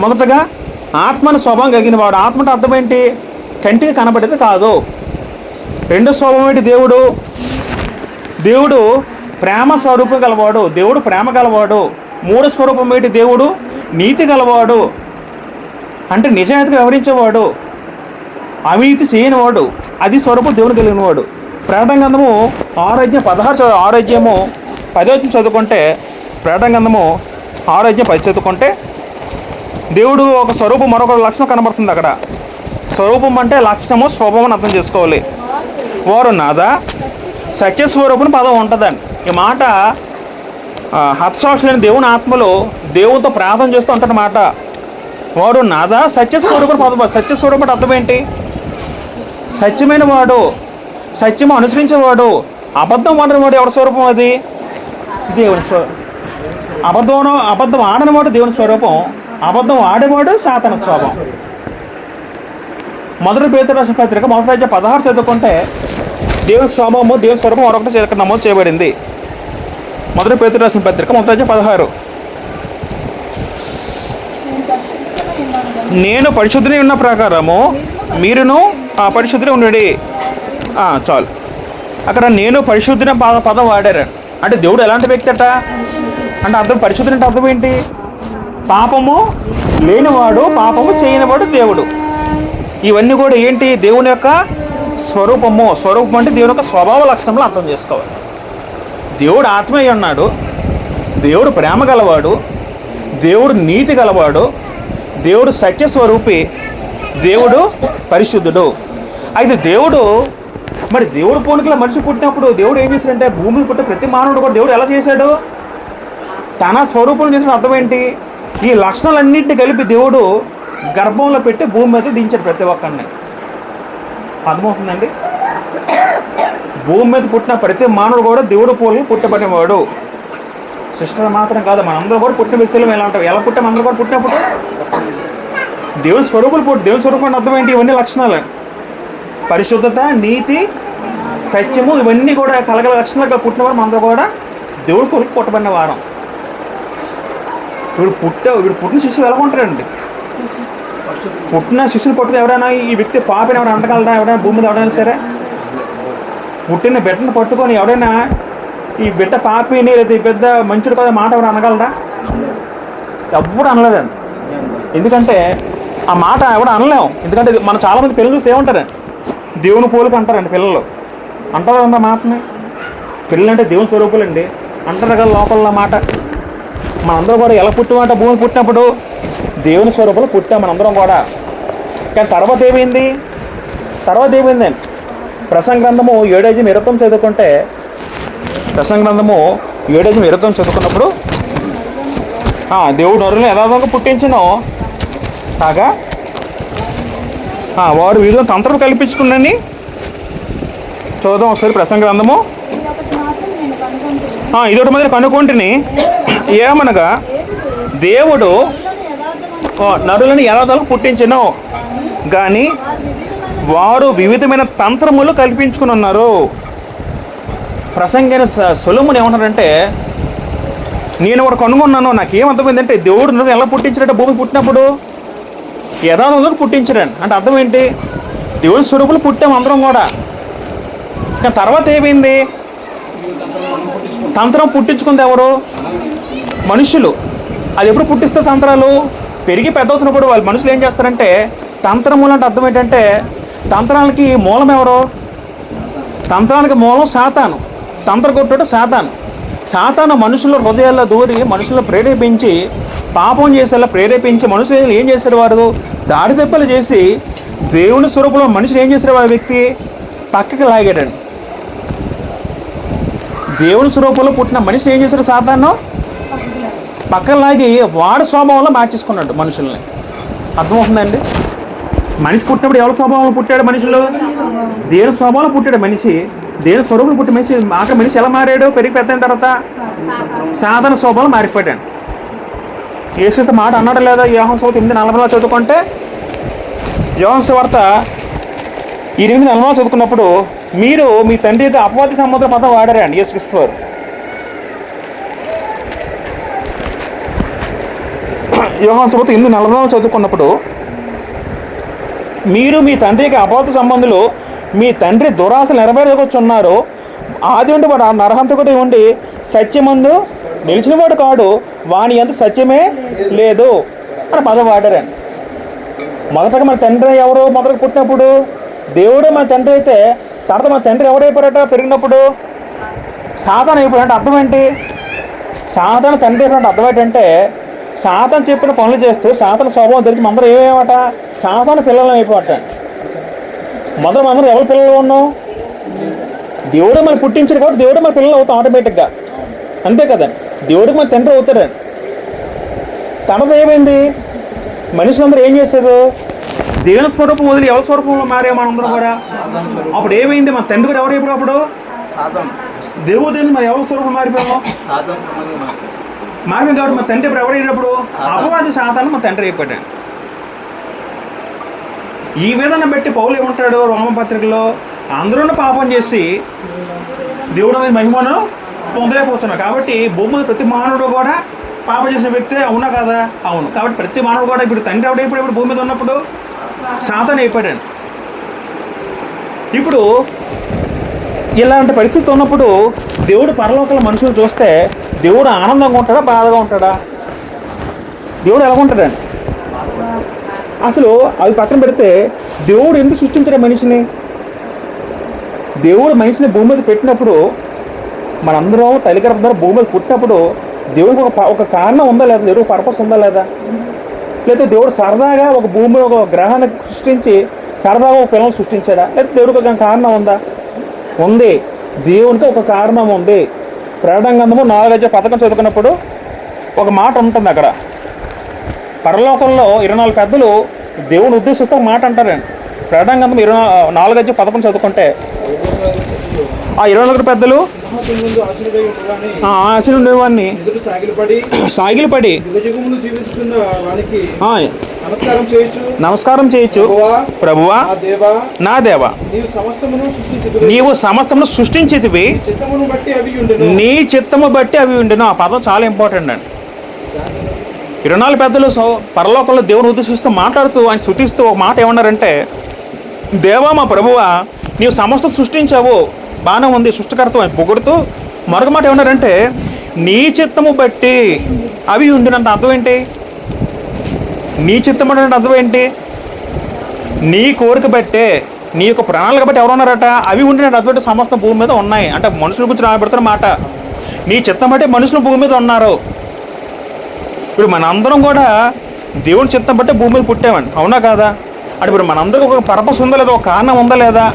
మొదటగా ఆత్మను స్వభావం కలిగిన వాడు. ఆత్మ అంటే అర్థం ఏంటి? కంటికి కనబడేది కాదు. రెండో స్వభావం ఏంటి? దేవుడు ప్రేమ స్వరూపం గలవాడు. దేవుడు ప్రేమ గలవాడు. మూడో స్వరూపం ఏంటి? దేవుడు నీతి గలవాడు. అంటే నిజాయితీగా వ్యవహరించేవాడు, అవినీతి చేయనివాడు. అది స్వరూపం దేవుడు కలిగిన వాడు. ప్రకటన గ్రంథము 6:10 చదువుకుంటే, ప్రకటన గ్రంథము 6:10 చదువుకుంటే దేవుడు ఒక స్వరూపం, మరొక లక్షణం కనబడుతుంది అక్కడ. స్వరూపం అంటే లక్షణము, స్వభావం అర్థం చేసుకోవాలి. వారు నాదా సత్యస్వరూపం పదం ఉంటుందండి. ఈ మాట హతసాక్షులైన దేవుని ఆత్మలో దేవునితో ప్రార్థన చేస్తూ ఉంటారన్నమాట. వారు నాదా సత్యస్వరూపం పదం. సత్యస్వరూపం అర్థం ఏంటి? సత్యమైన వాడు, సత్యము అనుసరించేవాడు. అబద్ధం ఆడినవాడు ఎవరి స్వరూపం? అది దేవుని స్వరూపం. అబద్ధం ఆడనివాడు దేవుని స్వరూపం, అబద్ధం ఆడేవాడు సాతాను స్వభావం. మొదటి పేతురు రాసిన పత్రిక 1:16 చదువుకుంటే దేవుని స్వభావము, దేవుని స్వరూపం మరొకటి ఇక్కడ నమోదు చేయబడింది. మొదటి పేతురు రాసిన పత్రిక 1:16 నేను పరిశుద్ధుని ఉన్న ప్రకారము మీరును పరిశుద్ధుని ఉండడి. చాలు. అక్కడ నేను పరిశుద్ధిని పదం వాడారు. అంటే దేవుడు ఎలాంటి వ్యక్తి అట? అంటే అర్థం పరిశుద్ధుని అంటే అర్థం ఏంటి? పాపము లేనివాడు, పాపము చేయనివాడు దేవుడు. ఇవన్నీ కూడా ఏంటి? దేవుని యొక్క స్వరూపము. స్వరూపం అంటే దేవుని యొక్క స్వభావ లక్షణంలో అర్థం చేసుకోవాలి. దేవుడు ఆత్మయ్య ఉన్నాడు, దేవుడు ప్రేమ గలవాడు, దేవుడు నీతి గలవాడు, దేవుడు సత్యస్వరూపి, దేవుడు పరిశుద్ధుడు. అయితే దేవుడు పోలికలో మనిషి పుట్టినప్పుడు దేవుడు ఏం చేశాడంటే, భూమిని పుట్టిన ప్రతి మానవుడు కూడా దేవుడు ఎలా చేశాడు? తన స్వరూపం చేసిన అర్థం ఏంటి? ఈ లక్షణాలన్నింటినీ కలిపి దేవుడు గర్భంలో పెట్టి భూమి మీద దించాడు ప్రతి ఒక్కరిని. అర్థమవుతుందండి? భూమి మీద పుట్టిన ప్రతి మానవుడు కూడా దేవుడు పోలికలు పుట్టబడినవాడు. సిస్టర్ మాత్రం కాదు, మనందరూ కూడా పుట్టిన వ్యక్తులు ఎలా ఉంటాం? ఎలా పుట్టాం? అందరూ కూడా పుట్టినప్పుడు దేవుని స్వరూపులు దేవుని స్వరూపం అర్థం ఏంటి? ఇవన్నీ లక్షణాలు: పరిశుద్ధత, నీతి, సత్యము, ఇవన్నీ కూడా కలగల లక్షణాలుగా పుట్టిన వారు అందరూ కూడా దేవుడు పోలికి పుట్టబడిన వారం. వీడు పుట్టిన శిష్యులు ఎలా ఉంటారండి? పుట్టిన శిష్యులు పుట్టిన ఎవరైనా ఈ వ్యక్తి పాపని ఎవరైనా అంటగలరా? ఎవరైనా భూమి మీద ఎవరైనా సరే పుట్టిన బిడ్డను పట్టుకొని ఎవడైనా ఈ బిడ్డ పాపిని లేదా ఈ బిడ్డ మంచుడు కదా మాట ఎవరు అనగలరా? ఎవ్వరు అనలేదండి. ఎందుకంటే ఆ మాట ఎవడు అనలేము. ఎందుకంటే మన చాలామంది పిల్లలు చూసి ఏమంటారండి, దేవుని పోలిక అంటారండి పిల్లలు. అంటారు కదా మాటని, పిల్లలు అంటే దేవుని స్వరూపులండి అంటారు కదా లోపల మాట. మనందరం కూడా ఎలా పుట్టిమాట, భూమి పుట్టినప్పుడు దేవుని స్వరూపంలో పుట్టాం మనందరం కూడా. కానీ తర్వాత ఏమైందండి? ప్రసంగ గ్రంథము 7:20 చదువుకుంటే, ప్రసంగ గ్రంథము 7:20 చదువుకున్నప్పుడు దేవుడు నరులను యథార్థంగా పుట్టించను కాగా వాడు వీధిలో తంత్రం కల్పించుకున్నాని చూద్దాం ఒకసారి. ప్రసంగ గ్రంథము ఇదొకటి మాత్రం కనుక్కుంటుని ఏమనగా దేవుడు నరులను యథార్థంగా పుట్టించను కానీ వారు వివిధమైన తంత్రములు కల్పించుకుని ఉన్నారు. ప్రసంగైన సొలొమోను ఏమన్నారంటే, నేను ఒకటి కనుగొన్నాను, నాకేం అర్థమైందంటే దేవుడు నన్ను ఎలా పుట్టించాడంటే భూమి పుట్టినప్పుడు యథార్థంగా పుట్టించడండి. అంటే అర్థం ఏంటి? దేవుని స్వరూపులు పుట్టాము అందరం కూడా. కానీ తర్వాత ఏమైంది? తంత్రం పుట్టించుకుంది ఎవరు? మనుషులు. అది ఎప్పుడు పుట్టిస్తే తంత్రాలు పెరిగి పెద్ద అవుతున్నప్పుడు వాళ్ళు మనుషులు ఏం చేస్తారంటే తంత్రములు అంటే అర్థం ఏంటంటే తంత్రాలకి మూలం ఎవరు? తంత్రానికి మూలం సాతాను. తంత్రగొట్టుడు సాతాను మనుషుల హృదయాల్లో దూరి మనుషులను ప్రేరేపించి పాపం చేసేలా ప్రేరేపించి మనుషులు ఏం చేశాడు? వాడు దాడి దెబ్బలు చేసి దేవుని స్వరూపంలో మనుషులు ఏం చేశాడు? వాడి వ్యక్తి పక్కకి లాగాడండి. దేవుని స్వరూపంలో పుట్టిన మనిషి ఏం చేశాడు? సాతాను పక్కన లాగి వాడి స్వభావంలో మార్చేసుకున్నాడు మనుషుల్ని. అర్థమవుతుందండి? మనిషి పుట్టినప్పుడు ఎవరి స్వభావంలో పుట్టాడు? మనుషులు దేవుని స్వభావంలో పుట్టాడు మనిషి. దేవుని స్వరూపంలో పుట్టిన మనిషి ఎలా మారాడు? పెరిగి పెద్ద అయిన తర్వాత సాధారణ స్వభావం మారిపోయాడు. యేసు మాట అన్నాడు లేదా? యోహాను సువార్త 8:40 చదువుకుంటే, యోహాను సువార్త 8:40 చదువుకున్నప్పుడు మీరు మీ తండ్రి యొక్క అపవాది సంబంధ పదం వాడారండి యేసుక్రీస్తు వారు. యోహాను సువార్త 8:40 చదువుకున్నప్పుడు, మీరు మీ తండ్రి యొక్క అపవాది సంబంధులు, మీ తండ్రి దురాశలు నెరవేర్చుకున్నారు. ఆది ఉండి వాడు నరహంతకుడు ఉండి సత్యమందు నిలిచినవాడు కాడు, వాని అంత సత్యమే లేదు అని పదం వాడారండి. మొదటగా మన తండ్రి ఎవరు? మొదట పుట్టినప్పుడు దేవుడు మన తండ్రి అయితే తర్వాత మన తండ్రి ఎవరైపోయారట? పెరిగినప్పుడు సాతాను అయిపోయాడంటే అర్థం ఏంటి? సాతాను తండ్రి అయిపోయినట్టు అర్థం ఏంటంటే సాతాను చెప్పిన పనులు చేస్తూ సాతాను స్వభావం తెలిసి అందరూ ఏమేమట? సాతాను పిల్లలు అయిపోవట. మొదట అందరూ ఎవరి పిల్లలు ఉన్నాం? దేవుడు మనం పుట్టించాడు కాబట్టి దేవుడు మన పిల్లలు అవుతాం ఆటోమేటిక్గా, అంతే కదండి. దేవుడికి మన తండ్రి అవుతాడండి. తర్వాత ఏమైంది? మనుషులందరూ ఏం చేశారు? దేవుని స్వరూపం వదిలి ఎవరి స్వరూపంలో మారే మనందరం కూడా. అప్పుడు ఏమైంది? మన తండ్రి కూడా ఎవరు అయిపోయాడు? అప్పుడు దేవుడిని మరి ఎవరి స్వరూపం మారిపోయాము? మారిపోయాం కాబట్టి మన తండ్రి ఇప్పుడు ఎవరైనప్పుడు అపవాది సాతాను మన తండ్రి అయిపోయాడు. ఈ విధానం బట్టి పౌలు ఏమంటాడు రోమపత్రికలో, అందరూ పాపం చేసి దేవుడు అనేది మహిమను పొందలేకపోతున్నారు. కాబట్టి భూమి ప్రతి మానవుడు కూడా పాపం చేసిన వ్యక్తే, అవునా కదా? అవును. కాబట్టి ప్రతి మానవుడు కూడా ఇప్పుడు తండ్రి ఎవడైపోయాడు? భూమి మీద ఉన్నప్పుడు సాతాను అయిపోయాడు. ఇప్పుడు ఇలాంటి పరిస్థితి ఉన్నప్పుడు దేవుడు పరలోకంలో మనుషులు చూస్తే దేవుడు ఆనందంగా ఉంటాడా? బాధగా ఉంటాడా? దేవుడు ఎలా ఉంటాడండి? అసలు అవి పక్కన పెడితే దేవుడు ఎందుకు సృష్టించాడు మనిషిని? దేవుడు మనిషిని భూమి మీద పెట్టినప్పుడు మనందరం తల్లిగర్భ ద్వారా భూమి మీద పుట్టినప్పుడు దేవుడికి ఒక కారణం ఉందా లేదా? దేవుడికి పర్పస్ ఉందా లేదా? లేకపోతే దేవుడు సరదాగా ఒక భూమి ఒక గ్రహాన్ని సృష్టించి సరదాగా ఒక పిల్లల్ని సృష్టించాడా? లేకపోతే దేవుడికి ఒక కారణం ఉందా? ఉంది. దేవునికి ఒక కారణం ఉంది. ప్రకటన గ్రంథము 4:10 చదువుకున్నప్పుడు ఒక మాట ఉంటుంది అక్కడ. పరలోకంలో 24 పెద్దలు దేవుని ఉద్దేశిస్తూ మాట అంటారండి. ప్రకటన గ్రంథం 4:11 చదువుకుంటే ఆ 24 పెద్దలు ఆశలు ఉండేవాడిని సాగిలిపడి నమస్కారం చేయొచ్చు, ప్రభువా నా దేవా, నీవు సమస్తమును సృష్టించేదివి, నీ చిత్తము బట్టి అవి ఉండెను. ఆ పదం చాలా ఇంపార్టెంట్ అండి. 24 పెద్దలు పరలోకంలో దేవుని ఉద్దేశిస్తూ మాట్లాడుతూ ఆయన స్తుతిస్తూ ఒక మాట ఏమన్నారంటే, దేవా మా ప్రభువా, నీవు సమస్త సృష్టించావు, బాగానే ఉంది, సృష్టికర్త పొగుడుతూ మరొక మాట ఏమన్నారంటే నీ చిత్తము బట్టి అవి ఉండినంత అర్థం ఏంటి? నీ చిత్తం అంటే అర్థం ఏంటి? నీ కోరిక బట్టే, నీ యొక్క ప్రణాళిక బట్టి ఎవరు ఉన్నారట? అవి ఉండినట్టు అర్థం సమస్త భూమి మీద ఉన్నాయి అంటే మనుషుల గురించి రాబడుతున్న మాట. నీ చిత్తం బట్టి మనుషులు భూమి మీద ఉన్నారు. ఇప్పుడు మనందరం కూడా దేవుని చిత్తం బట్టి భూమి మీద పుట్టామండి, అవునా కాదా? అంటే ఇప్పుడు మనందరికీ ఒక పర్పస్ ఉందా లేదా, ఒక కారణం ఉందా లేదా?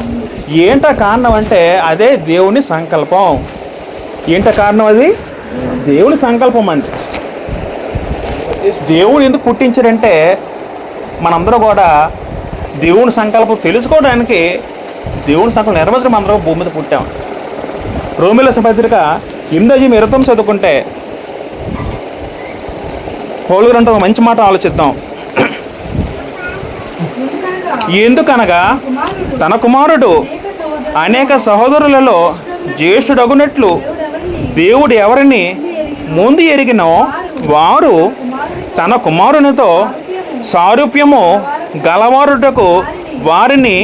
ఏంటా కారణం అంటే అదే దేవుని సంకల్పం. ఏంట కారణం? అది దేవుని సంకల్పం అండి. దేవుడు ఎందుకు పుట్టించాడంటే మనందరూ కూడా దేవుని సంకల్పం తెలుసుకోవడానికి, దేవుని సంకల్పం నెరవేర్చడం అందరూ భూమి మీద పుట్టాం. రోమిల పత్రిక 8:29 చదువుకుంటే పౌలు గారు అంటే ఒక మంచి మాట ఆలోచిద్దాం. ఎందుకనగా తన కుమారుడు అనేక సహోదరులలో జ్యేష్ఠుడగునట్లు దేవుడు ఎవరిని ముందు ఎరిగినో వారు తన కుమారునితో సారూప్యము గలవారుటకు వారిని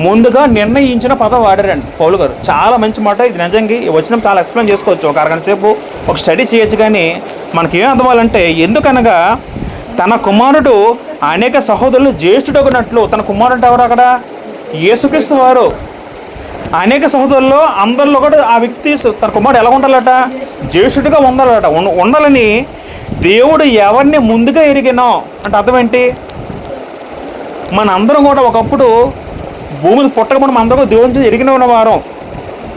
ముందుగా నిర్ణయించిన పదం వాడారండి పౌలు గారు. చాలా మంచి మాట ఇది. నిజంగా ఈ వచనం చాలా ఎక్స్ప్లెయిన్ చేసుకోవచ్చు, ఒక అరగంట సేపు ఒక స్టడీ చేయొచ్చు. కానీ మనకేం అర్థమవ్వాలంటే ఎందుకనగా తన కుమారుడు అనేక సహోదరులు జ్యేష్ఠుడగునట్లు, తన కుమారుడు ఎవరు అక్కడ? యేసుక్రీస్తు వారు. అనేక సహోదరుల్లో అందరిలో కూడా ఆ వ్యక్తి తన కుమారుడు ఎలా ఉండాలట? జ్యేష్ఠుడిగా ఉండాలట. ఉండాలని దేవుడు ఎవరిని ముందుగా ఎరిగినో అంటే అర్థం ఏంటి? మన అందరం కూడా ఒకప్పుడు భూమిని పుట్టకముందు మన అందరూ దేవుని ఎరిగిన ఉన్నవారం.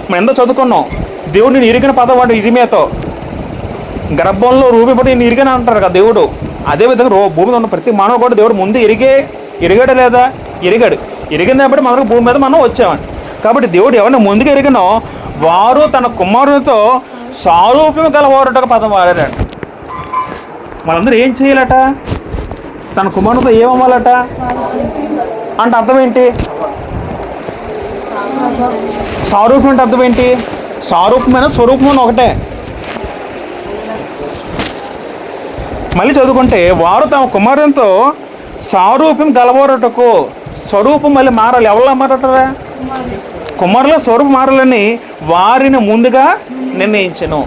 మనం ఎంతో చదువుకున్నాం. దేవుడిని ఎరిగిన పదవాడు ఇరిమేతో గర్భంలో రూపిపడి నేను ఇరిగిన అంటారు కదా దేవుడు. అదేవిధంగా భూమి మీద ఉన్న ప్రతి మానవుడు కూడా దేవుడు ముందు ఎరిగాడు లేదా? ఎరిగింది కాబట్టి మనకు భూమి మీద మనం వచ్చామండి. కాబట్టి దేవుడు ఎవరిని ముందుగా ఎరిగినో వారు తన కుమారునితో సారూప్యం గలవారుట పదం వాడారండి. మనందరూ ఏం చేయాలట? తన కుమారునితో ఏమవ్వాలట అంటే అర్థం ఏంటి? సారూప్యం అంటే అర్థం ఏంటి? సారూప్యమైన స్వరూపం ఒకటే. మళ్ళీ చదువుకుంటే వారు తమ కుమారునితో సారూప్యం గలవారుటకు, స్వరూపం మళ్ళీ మారాలి. ఎవరు మారటరా? కుమారుల స్వరూపం మారాలని వారిని ముందుగా నిర్ణయించను.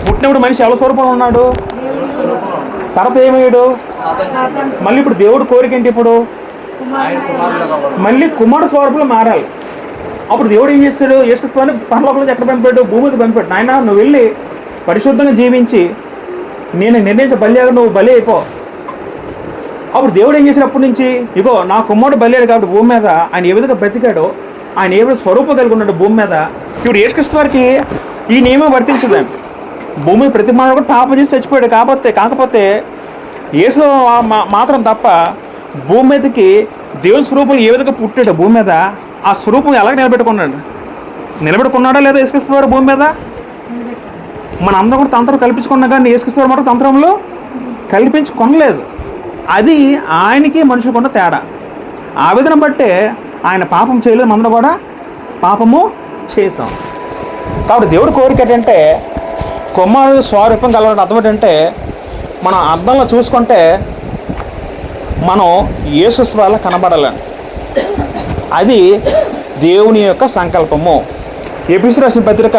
పుట్టినప్పుడు మనిషి ఎవరి స్వరూపంలో ఉన్నాడు? తర్వాత ఏమయ్యాడు? మళ్ళీ ఇప్పుడు దేవుడు కోరిక ఏంటి? ఇప్పుడు మళ్ళీ కుమారుడు స్వరూపంలో మారాలి. అప్పుడు దేవుడు ఏం చేస్తాడు? యేసుక్రీస్తుని పరలోకంలో ఎక్కడ పంపాడు? భూమికి పంపాడు. నాయన నువ్వు వెళ్ళి పరిశుద్ధంగా జీవించి నేను నిర్ణయించే బలియాగా నువ్వు బలి అయిపో. అప్పుడు దేవుడు ఏం చేశాడు? అప్పటి నుంచి ఇగో నా కుమారుడు బలియాడు కాబట్టి భూమి మీద ఆయన ఏ విధంగా బ్రతికాడో, ఆయన ఏ విధంగా స్వరూపం కలిగి ఉన్నాడు భూమి మీద. ఇప్పుడు యేసుక్రీస్తు వారికి ఈ నియమం వర్తించదండి. భూమి ప్రతి మానవుడు కూడా పాపం చేసి చచ్చిపోయాడు. కాకపోతే యేసు మాత్రం తప్ప భూమి మీదకి దేవుని స్వరూపం ఏ విధంగా పుట్టాడు భూమి మీద, ఆ స్వరూపం ఎలాగ నిలబెట్టుకున్నాడా లేదా యేసుక్రీస్తు వారు భూమి మీద? మన అందరం కూడా తంత్రం కల్పించుకున్నా కానీ యేసుక్రీస్తు వారు మాత్రం తంత్రంలో కల్పించుకొనలేదు. అది ఆయనకి మనుషులకున్న తేడా. ఆ విధంగా బట్టే ఆయన పాపం చేయలేదు, మనం కూడా పాపము చేసాం. కాబట్టి దేవుడి కోరిక ఏంటంటే కుమారుడు స్వరూపం కలవడం అర్థం ఏంటంటే మనం అర్థంలో చూసుకుంటే మనం యేసు వల్ల కనబడాలని, అది దేవుని యొక్క సంకల్పము. ఎఫెసీయులకు రాసిన పత్రిక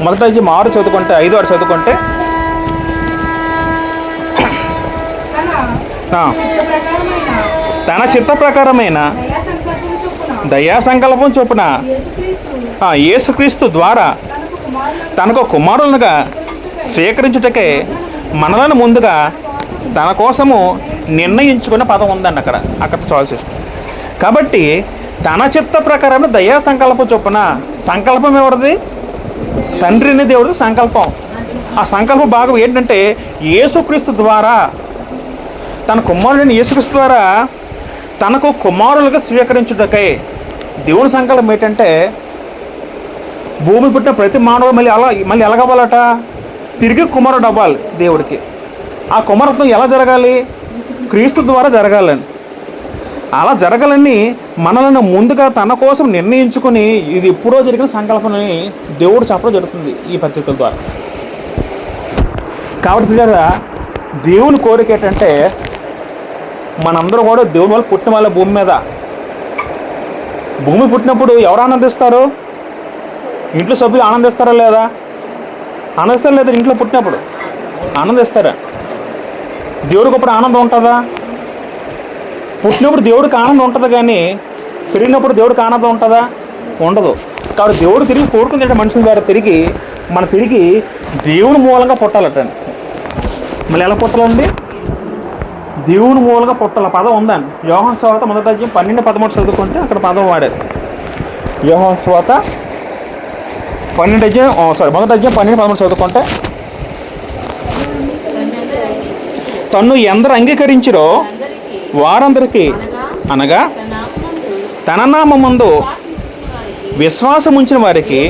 1:6 చదువుకుంటే 5 చదువుకుంటే తన చిత్త ప్రకారమైన దయా సంకల్పం చొప్పున యేసుక్రీస్తు ద్వారా తనకు కుమారులుగా స్వీకరించుటకే మనలను ముందుగా తన కోసము నిర్ణయించుకున్న పదం ఉందండి అక్కడ చాయిస్. కాబట్టి తన చిత్త ప్రకారం దయా సంకల్పం చొప్పున, సంకల్పం ఎవరిది? తండ్రిని దేవుడిది సంకల్పం. ఆ సంకల్పం భాగం ఏంటంటే యేసుక్రీస్తు ద్వారా తన కుమారుడిని యేసుక్రీస్తు ద్వారా తనకు కుమారులుగా స్వీకరించుటకై. దేవుని సంకల్పం ఏంటంటే భూమి పుట్టిన ప్రతి మానవుడు మళ్ళీ ఎలాగవ్వాలట? తిరిగి కుమారుడు అవ్వాలి దేవుడికి. ఆ కుమారత్వం ఎలా జరగాలి? క్రీస్తు ద్వారా జరగాలని. అలా జరగాలని మనల్ని ముందుగా తన కోసం నిర్ణయించుకుని ఇది ఎప్పుడో జరిగిన సంకల్పనని దేవుడు చెప్పడం జరుగుతుంది ఈ పత్రికల ద్వారా. కాబట్టి పిల్లరా, దేవుని కోరిక ఏంటంటే మనందరూ కూడా దేవుని వల్ల పుట్టిన వాళ్ళ భూమి మీద భూమి పుట్టినప్పుడు ఎవరు ఆనందిస్తారు? ఇంట్లో సభ్యులు ఆనందిస్తారా లేదా? ఆనందిస్తారా లేదా? ఇంట్లో పుట్టినప్పుడు ఆనందిస్తారా? దేవుడికి అప్పుడు ఆనందం ఉంటుందా? పుట్టినప్పుడు దేవుడికి ఆనందం ఉంటుంది, కానీ పెరిగినప్పుడు దేవుడికి ఆనందం ఉంటుందా? ఉండదు. కాబట్టి దేవుడు తిరిగి కోరుకుంటే మనుషుల ద్వారా తిరిగి దేవుని మూలంగా పుట్టాలటండి. మళ్ళీ ఎలా పుట్టాలండి? దేవుని మూలంగా పుట్టాలి. పదం ఉందండి. యోహాను సువార్త 12:13 చదువుకుంటే అక్కడ పదం వాడారు. యోహాను సువార్త 12:13 చదువుకుంటే, తన్ను ఎందరు అంగీకరించిరో వారందరికీ, అనగా తన నామమందు విశ్వాసం ఉంచిన వారికి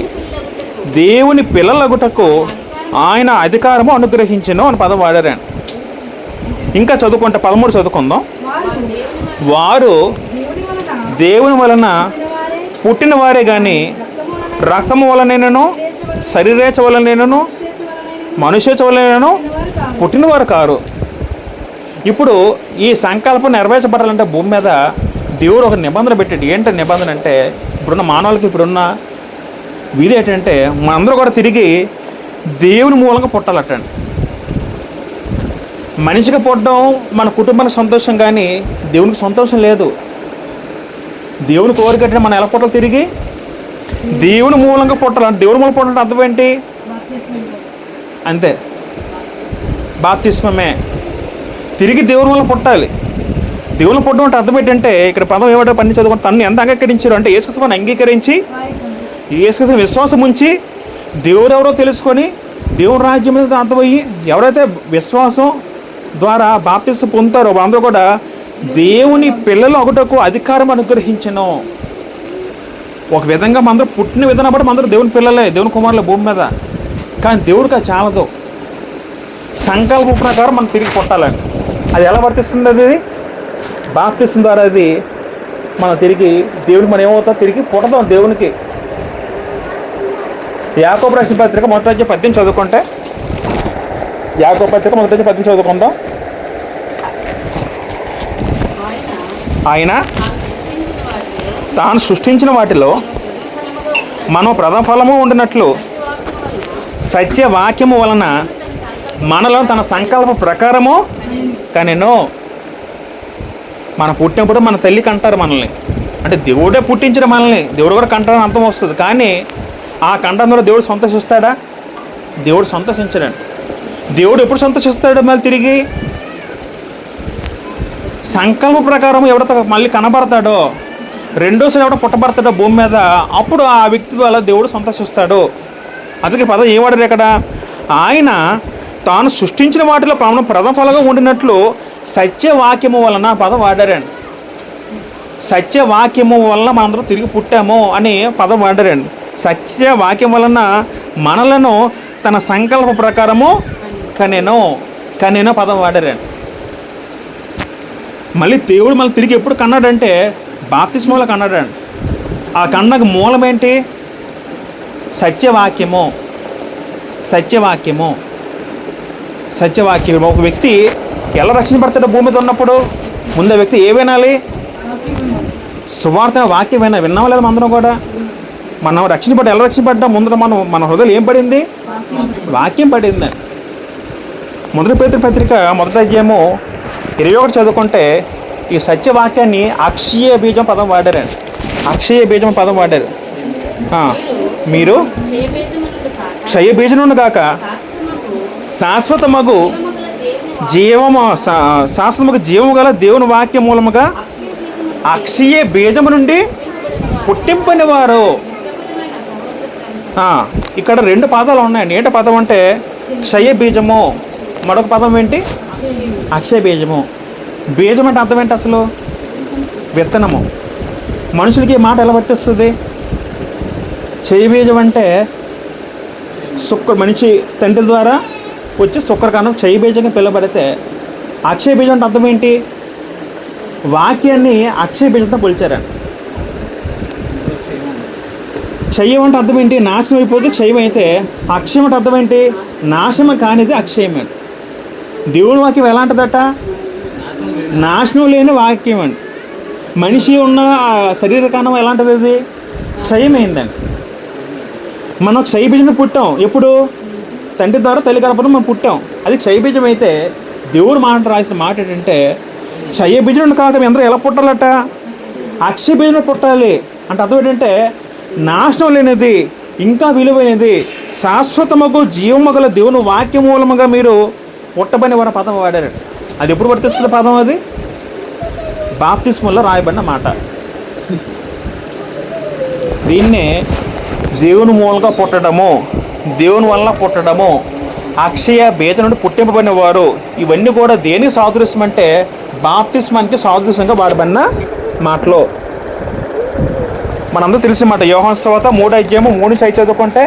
దేవుని పిల్లలగుటకు ఆయన అధికారము అనుగ్రహించెను అని పదం వాడారండి. ఇంకా చదువుకుంటే 13 చదువుకుందాం. వారు దేవుని వలన పుట్టిన వారే కానీ రక్తము వలనైనను, శరీరేచ్ఛ వలనైనను, మనుష్యేచ్ఛ వలనైనను పుట్టినవారు కారు. ఇప్పుడు ఈ సంకల్పం నెరవేర్చబడాలంటే భూమి మీద దేవుడు ఒక నిబంధన పెట్టాడు. ఏంటంటే నిబంధన అంటే, ఇప్పుడున్న మానవులకి ఇప్పుడున్న వీధి ఏంటంటే మనందరూ కూడా తిరిగి దేవుని మూలంగా పుట్టాలటండి. మనిషిగా పుట్టడం మన కుటుంబానికి సంతోషం, కానీ దేవునికి సంతోషం లేదు. దేవుని కోరికట్టే మనం ఎలా పుట్టాలి? తిరిగి దేవుని మూలంగా పుట్టాలంటే, దేవుని మూలంగా పుట్టాలంటే అర్థం ఏంటి? అంతే, బాప్తిస్మమే. తిరిగి దేవుని వల్ల పుట్టాలి. దేవుని పుట్టడం అంటే అర్థం ఏంటంటే, ఇక్కడ పదం ఏమంటే పని చదువుకుంటే, తను ఎంత అంగీకరించారు అంటే యేసుక్రీస్తుని అంగీకరించి, యేసుక్రీస్తుని విశ్వాసం ఉంచి, దేవుడు ఎవరో తెలుసుకొని దేవుని రాజ్యం మీద అర్థమయ్యి, ఎవరైతే విశ్వాసం ద్వారా బాప్తిస్మం పొందుతారో అందరూ కూడా దేవుని పిల్లలు ఒకటకు అధికారం అనుగ్రహించను. ఒక విధంగా మనందరూ పుట్టిన విధానం బట్టి మనందరూ దేవుని పిల్లలే, దేవుని కుమారులే భూమి మీద. కానీ దేవుడికి అది చాలదు. సంకల్ప ప్రకారం మనం తిరిగి పుట్టాలండి. అది ఎలా వర్తిస్తుంది? అది బాప్తిస్మం ద్వారా అది మనం తిరిగి దేవుడికి మనం ఏమవుతాం? తిరిగి పుడతాం దేవునికి. యాకోబు రాసిన పత్రిక 1:10 చదువుకుంటే, యాకోబు పత్రిక 1:10 చదువుకుందాం. ఆయన తాను సృష్టించిన వాటిలో మనం ప్రథమ ఫలము ఉండినట్లు సత్యవాక్యము వలన మనలో తన సంకల్ప ప్రకారము కనెను. మనం పుట్టినప్పుడు మన తల్లి కంటారు మనల్ని, అంటే దేవుడే పుట్టించిన మనల్ని, దేవుడు కూడా కంటారని అర్థం వస్తుంది. కానీ ఆ కంటంలో దేవుడు సంతోషిస్తాడా? దేవుడు సంతోషించడండి. దేవుడు ఎప్పుడు సంతోషిస్తాడు? మళ్ళీ తిరిగి సంకల్ప ప్రకారం ఎవడతో మళ్ళీ కనబడతాడో, రెండోసారి ఎవడో పుట్టబడతాడో భూమి మీద, అప్పుడు ఆ వ్యక్తి వల్ల దేవుడు సంతోషిస్తాడు. అందుకే పదం ఏవాడారు ఇక్కడ? ఆయన తాను సృష్టించిన వాటిలో ప్రథమ ఫలంగా ఉండినట్లు సత్యవాక్యము వలన పదం వాడారండి. సత్యవాక్యము వలన మనందరం తిరిగి పుట్టాము అని పదం వాడారండి. సత్యవాక్యం వలన మనలను తన సంకల్ప ప్రకారము కనెను పదం వాడారండి. మళ్ళీ దేవుడు మళ్ళీ తిరిగి ఎప్పుడు కన్నాడంటే బాప్తిస్మంలో కన్నాడండి. ఆ కన్నకు మూలం ఏంటి? సత్యవాక్యము. ఒక వ్యక్తి ఎలా రక్షించబడతాడో భూమి మీద ఉన్నప్పుడు ముందు వ్యక్తి ఏ వినాలి? సువార్త వాక్యం విన్నామా లేదా? అందరం కూడా మనం రక్షించబడ్డా, ఎలా రక్షించబడ్డా? ముందర మన హృదయంలో ఏం పడింది? వాక్యం పడింది. 1 పేతురు పత్రిక 1:21 చదువుకుంటే ఈ సత్యవాక్యాన్ని అక్షయ బీజం పదం వాడారండి. అక్షయ బీజం పదం వాడారు. మీరు క్షయ బీజం నుండి కాక శాశ్వతమగు జీవము గల దేవుని వాక్యం మూలముగా అక్షయ బీజము నుండి పుట్టింపని వారు. ఇక్కడ 2 పదాలు ఉన్నాయండి. ఏంటి పదం అంటే క్షయ బీజము, మరొక పదం ఏంటి? అక్షయ బీజము. బీజం అంటే అర్థం ఏంటి అసలు? విత్తనము. మనుషులకి మాట ఎలా వర్తిస్తుంది? క్షయ బీజం అంటే మనిషి తండ్రి ద్వారా వచ్చి శుక్రకణం క్షయ బీజంగా పిలబడితే, అక్షయ బీజం అంటే అర్థం ఏంటి? వాక్యాన్ని అక్షయ బీజంతో పోల్చారండి. క్షయం అంటే అర్థం ఏంటి? నాశనం అయిపోతే క్షయం అయితే, అక్షయం అంటే అర్థం ఏంటి? నాశనం కానిది అక్షయం అండి. దేవుని వాక్యం ఎలాంటిదట? నాశనం లేని వాక్యం అండి. మనిషి ఉన్న శరీర కారణం ఎలాంటిది? అది క్షయమైందండి. మనం క్షయబీజం పుట్టాం. ఎప్పుడు? తండ్రి ద్వారా తల్లి గర్భంలో మనం పుట్టాం. అది క్షయబీజం అయితే దేవుడు మాట రాసిన మాట ఏంటంటే క్షయబీజం కాక మీ అందరూ ఎలా పుట్టాలట? అక్షయబీజం పుట్టాలి. అంటే అర్థం ఏంటంటే నాశనం లేనిది, ఇంకా విలువైనది, శాశ్వతముకు జీవము గల దేవుని వాక్య మూలముగా మీరు పుట్టబని వారి పదం వాడారు. అది ఎప్పుడు వర్తిస్తుంది పదం? అది బాప్తిస్మలో రాయబడిన మాట. దీన్నే దేవుని మూలంగా పుట్టడము, దేవుని వలన పుట్టడము, అక్షయ బీజం నుండి పుట్టింపబడిన వారు, ఇవన్నీ కూడా దేని సాదృశ్యం అంటే బాప్తిస్మానికి సాదృశ్యంగా వాడబడిన మాటలు. మనందరూ తెలిసిన మాట. యోహాను సువార్త 3:3 చదువుకుంటే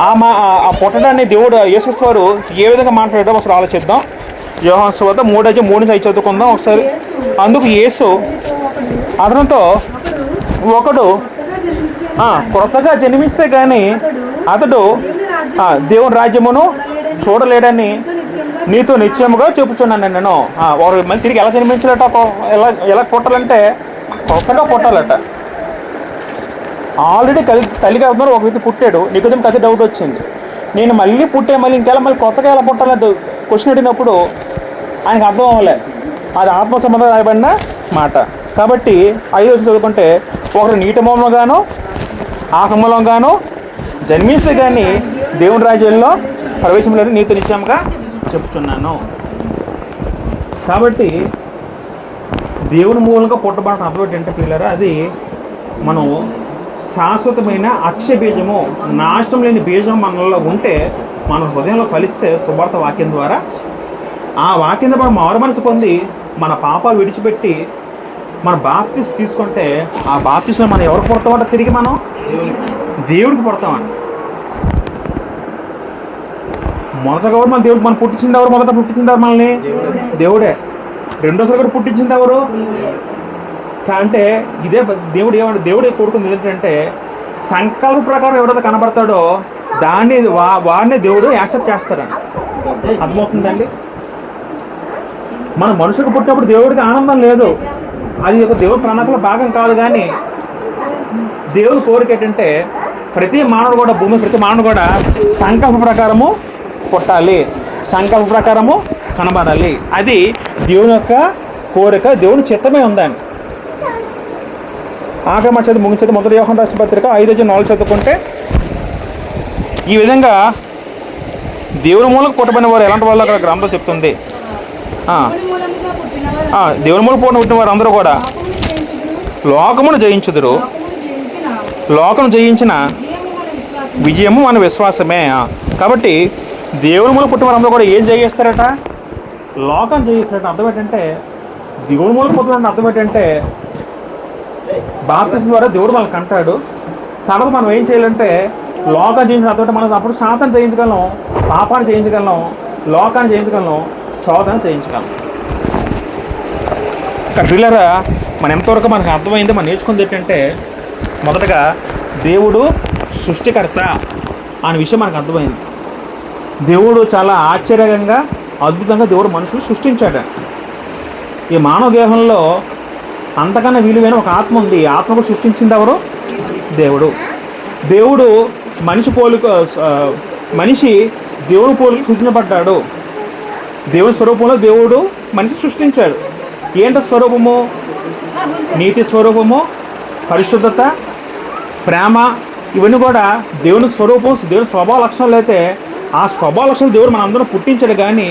ఆ పుట్టడాన్ని దేవుడు యేసు వారు ఏ విధంగా మాట్లాడారో ఒకసారి ఆలోచిద్దాం. యోహాను సువార్త 3:3 చదువుకుందాం ఒకసారి. అందుకు యేసు అతనితో ఒకడు క్రొత్తగా జన్మిస్తే కానీ అతడు దేవుని రాజ్యమును చూడలేడని నీతో నిశ్చయముగా చెప్పుచున్నాను నేను. వారు మళ్ళీ తిరిగి ఎలా జన్మించాలట? ఎలా పుట్టాలంటే కొత్తగా పుట్టాలట. ఆల్రెడీ తల్లి గర్భంలో ఒక వ్యక్తి పుట్టాడు. నికోదేముకి అదే డౌట్ వచ్చింది. నేను మళ్ళీ మళ్ళీ కొత్తగా ఎలా పుట్టాలని క్వశ్చన్ అడిగినప్పుడు ఆయనకు అర్థం అవ్వలే. అది ఆత్మ సంబంధం రాయబడిన మాట. కాబట్టి 5 చదువుకుంటే ఒకరు నీటి మూలంగాను ఆత్మ మూలంగాను జన్మిస్తే కానీ దేవుని రాజ్యంలో ప్రవేశం లేదు నీతో నిశ్చయంగా చెప్తున్నాను. కాబట్టి దేవుని మూలంగా పుట్టబడిన అర్థం ఏంటంటే పిల్లరా, అది మనం శాశ్వతమైన అక్షయ బీజము, నాశనం లేని బీజం మనలో ఉంటే, మన హృదయంలో ఫలిస్తే సువార్త వాక్యం ద్వారా, ఆ వాక్యం ద్వారా మారు మనసు పొంది మన పాపాలు విడిచిపెట్టి మన బాప్తిసం తీసుకుంటే, ఆ బాప్తిసం మనం ఎవరు పుడతామంటే తిరిగి మనం దేవుడికి పుడతామండి. మొదటగా ఎవరు మన దేవుడు మనం పుట్టించింది ఎవరు? మొదట పుట్టించింది ఎవరు మనల్ని? దేవుడే. రెండోసారి కూడా పుట్టించింది ఎవరు అంటే ఇదే దేవుడు. ఏమంటే దేవుడు కోరుకుంది ఏంటంటే సంకల్ప ప్రకారం ఎవరైతే కనబడతాడో దాన్ని వాడిని దేవుడు యాక్సెప్ట్ చేస్తాడని అర్థమవుతుందండి. మన మనుషులకు పుట్టినప్పుడు దేవుడికి ఆనందం లేదు, అది ఒక దేవుడి ప్రణాళికలో భాగం కాదు. కానీ దేవుడి కోరిక ఏంటంటే ప్రతి మానవుడు కూడా, భూమి ప్రతి మానవుడు కూడా సంకల్ప ప్రకారము పుట్టాలి, సంకల్ప ప్రకారము కనబడాలి. అది దేవుని యొక్క కోరిక, దేవుని చిత్తమే ఉందండి. ఆఖరి మాట చదువు ముగించేది. 1 యోహాను రాసిన పత్రిక 5:4 చదువుకుంటే ఈ విధంగా దేవుని మూలకు పుట్టబడిన వారు ఎలాంటి వాళ్ళు అక్కడ గ్రంథంలో చెప్తుంది. దేవుని మూలకు పుట్టిన వారు అందరూ కూడా లోకమును జయించుదురు, లోకం జయించిన విజయము మన విశ్వాసమే. కాబట్టి దేవుని మూలకు పుట్టిన వారు అందరూ కూడా ఏం జయిస్తారట? లోకం జయిస్తారట. అర్థం ఏంటంటే దేవుని మూలకు పుట్టిన అర్థం ఏంటంటే బాప్తిసం ద్వారా దేవుడు మనకు అంటాడు. తర్వాత మనం ఏం చేయాలంటే లోకాన్ని జయించిన అర్థం మనం అప్పుడు శాతాన్ని జయించగలం, పాపాన్ని జయించగలం, లోకాన్ని జయించగలం, శోధన జయించగలం. పిల్లరా, మనం ఎంతవరకు మనకు అర్థమైంది, మనం నేర్చుకుంది ఏంటంటే మొదటగా దేవుడు సృష్టికర్త అనే విషయం మనకు అర్థమైంది. దేవుడు చాలా ఆశ్చర్యంగా అద్భుతంగా దేవుడు మనుషులు సృష్టించాడు. ఈ మానవ దేహంలో అంతకన్నా విలువైన ఒక ఆత్మ ఉంది. ఈ ఆత్మకు సృష్టించింది ఎవరు? దేవుడు. దేవుడు మనిషి దేవుని పోలిక సృష్టించబడ్డాడు. దేవుని స్వరూపంలో దేవుడు మనిషి సృష్టించాడు. ఏంట స్వరూపము? నీతి స్వరూపము, పరిశుద్ధత, ప్రేమ, ఇవన్నీ కూడా దేవుని స్వరూపం, దేవుని స్వభావ లక్షణాలు. అయితే ఆ స్వభావ లక్షణాలు దేవుడు మన అందరూ పుట్టించాడు. కానీ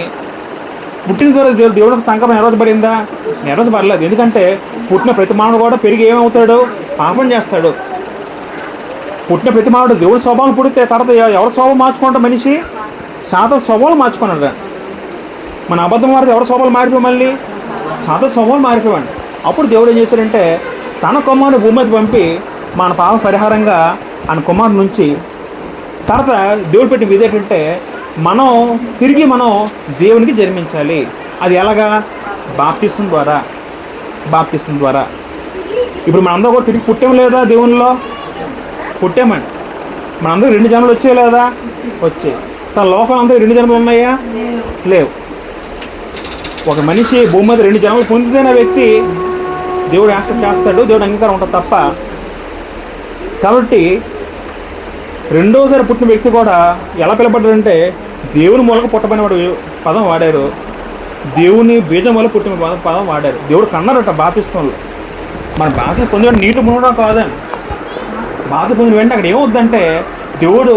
పుట్టిన ద్వారా దేవుడికి సంకల్పం నెరవేర్చబడిందా? నెరవేర్చబడలేదు. ఎందుకంటే పుట్టిన ప్రతి మానవుడు కూడా పెరిగి ఏమవుతాడు? పాపం చేస్తాడు. పుట్టిన ప్రతి మానవుడు దేవుడి స్వభావం పుడితే తర్వాత ఎవరి స్వభావం మార్చుకుంటాడు? మనిషి శాత స్వభావం మార్చుకున్నాడు. మన అబద్ధం వారితో ఎవరి స్వభావం మారిపోయి మళ్ళీ శాత స్వభావం మారిపోయాడు. అప్పుడు దేవుడు ఏం చేశాడంటే తన కుమారుని భూమికి పంపి మన పాప పరిహారంగా ఆయన కుమారుని నుంచి తర్వాత దేవుడు పెట్టిన విధి ఏంటంటే మనం దేవునికి జన్మించాలి. అది ఎలాగా? బాప్తిసం ద్వారా. ఇప్పుడు మనందరూ కూడా తిరిగి పుట్టాం లేదా? దేవునిలో పుట్టామండి. మనందరూ 2 జన్మలు వచ్చాయి లేదా? వచ్చాయి. తన లోకం అందరూ 2 జన్మలు ఉన్నాయా? లేవు. ఒక మనిషి భూమి మీద 2 జన్మలు పొందితేనే వ్యక్తి దేవుడు యాక్సెప్ట్ చేస్తాడు, దేవుడు అంగీకారం ఉంటుంది తప్ప. కాబట్టి రెండోసారి పుట్టిన వ్యక్తి కూడా ఎలా పిలబడ్డాడంటే దేవుని మూలక పుట్టబడిన వాడు పదం వాడారు, దేవుని బీజం వల్ల పుట్టిన పదం వాడారు. దేవుడు కన్నారట బాప్తిస్మంలో. మన బాప్తిస్మం పొందిన నీటి మునగడం కాదని, బాప్తిస్మం పొందిన వెంటనే అక్కడ ఏమవుద్దంటే దేవుడు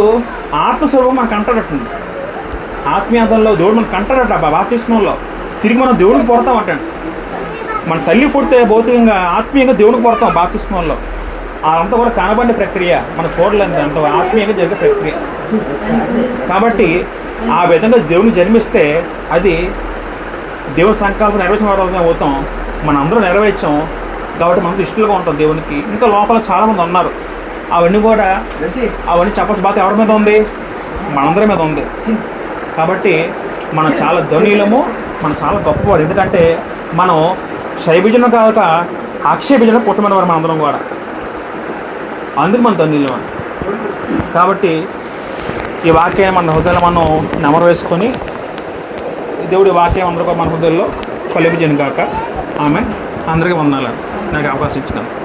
ఆత్మస్వరూపం మనకు అంటాడటండి. ఆత్మీయతల్లో దేవుడు మనకు అంటాడట బాప్తిస్మంలో. తిరిగి మనం దేవుడికి పుడతాం అంటండి. మన తల్లి పుడితే భౌతికంగా ఆత్మీయంగా దేవుడికి పుడతాం బాప్తిస్మంలో. అదంతా కూడా కనబడిన ప్రక్రియ, మనం చూడలేదు, అంత ఆత్మీయంగా జరిగే ప్రక్రియ. కాబట్టి ఆ విధంగా దేవుని జన్మిస్తే అది దేవుని సంకల్పం నెరవేర్చడం అవుతాం. మనం అందరూ నెరవేర్చాం కాబట్టి మనకు ఇష్టలుగా ఉంటాం దేవునికి. ఇంకా లోపల చాలామంది ఉన్నారు, అవన్నీ కూడా అవన్నీ చెప్పచ్చు బాధ ఎవరి మీద ఉంది? మనందరి మీద ఉంది. కాబట్టి మనం చాలా ధనీలము, మనం చాలా గొప్పవాడు. ఎందుకంటే మనం శైబిజన కాక అక్షయబిజన పుట్టమనేవారు మనందరం కూడా, అందుకు మన ధనీలం. కాబట్టి ఈ వాక్యాన్ని మన హృదయంలో మనం నెమరు వేసుకొని దేవుడి వాక్యం అందరూ మన హృదయంలో ఫలించను కాక. ఆమె అందరికీ వందనాలు నాకు అవకాశం ఇచ్చినందుకు.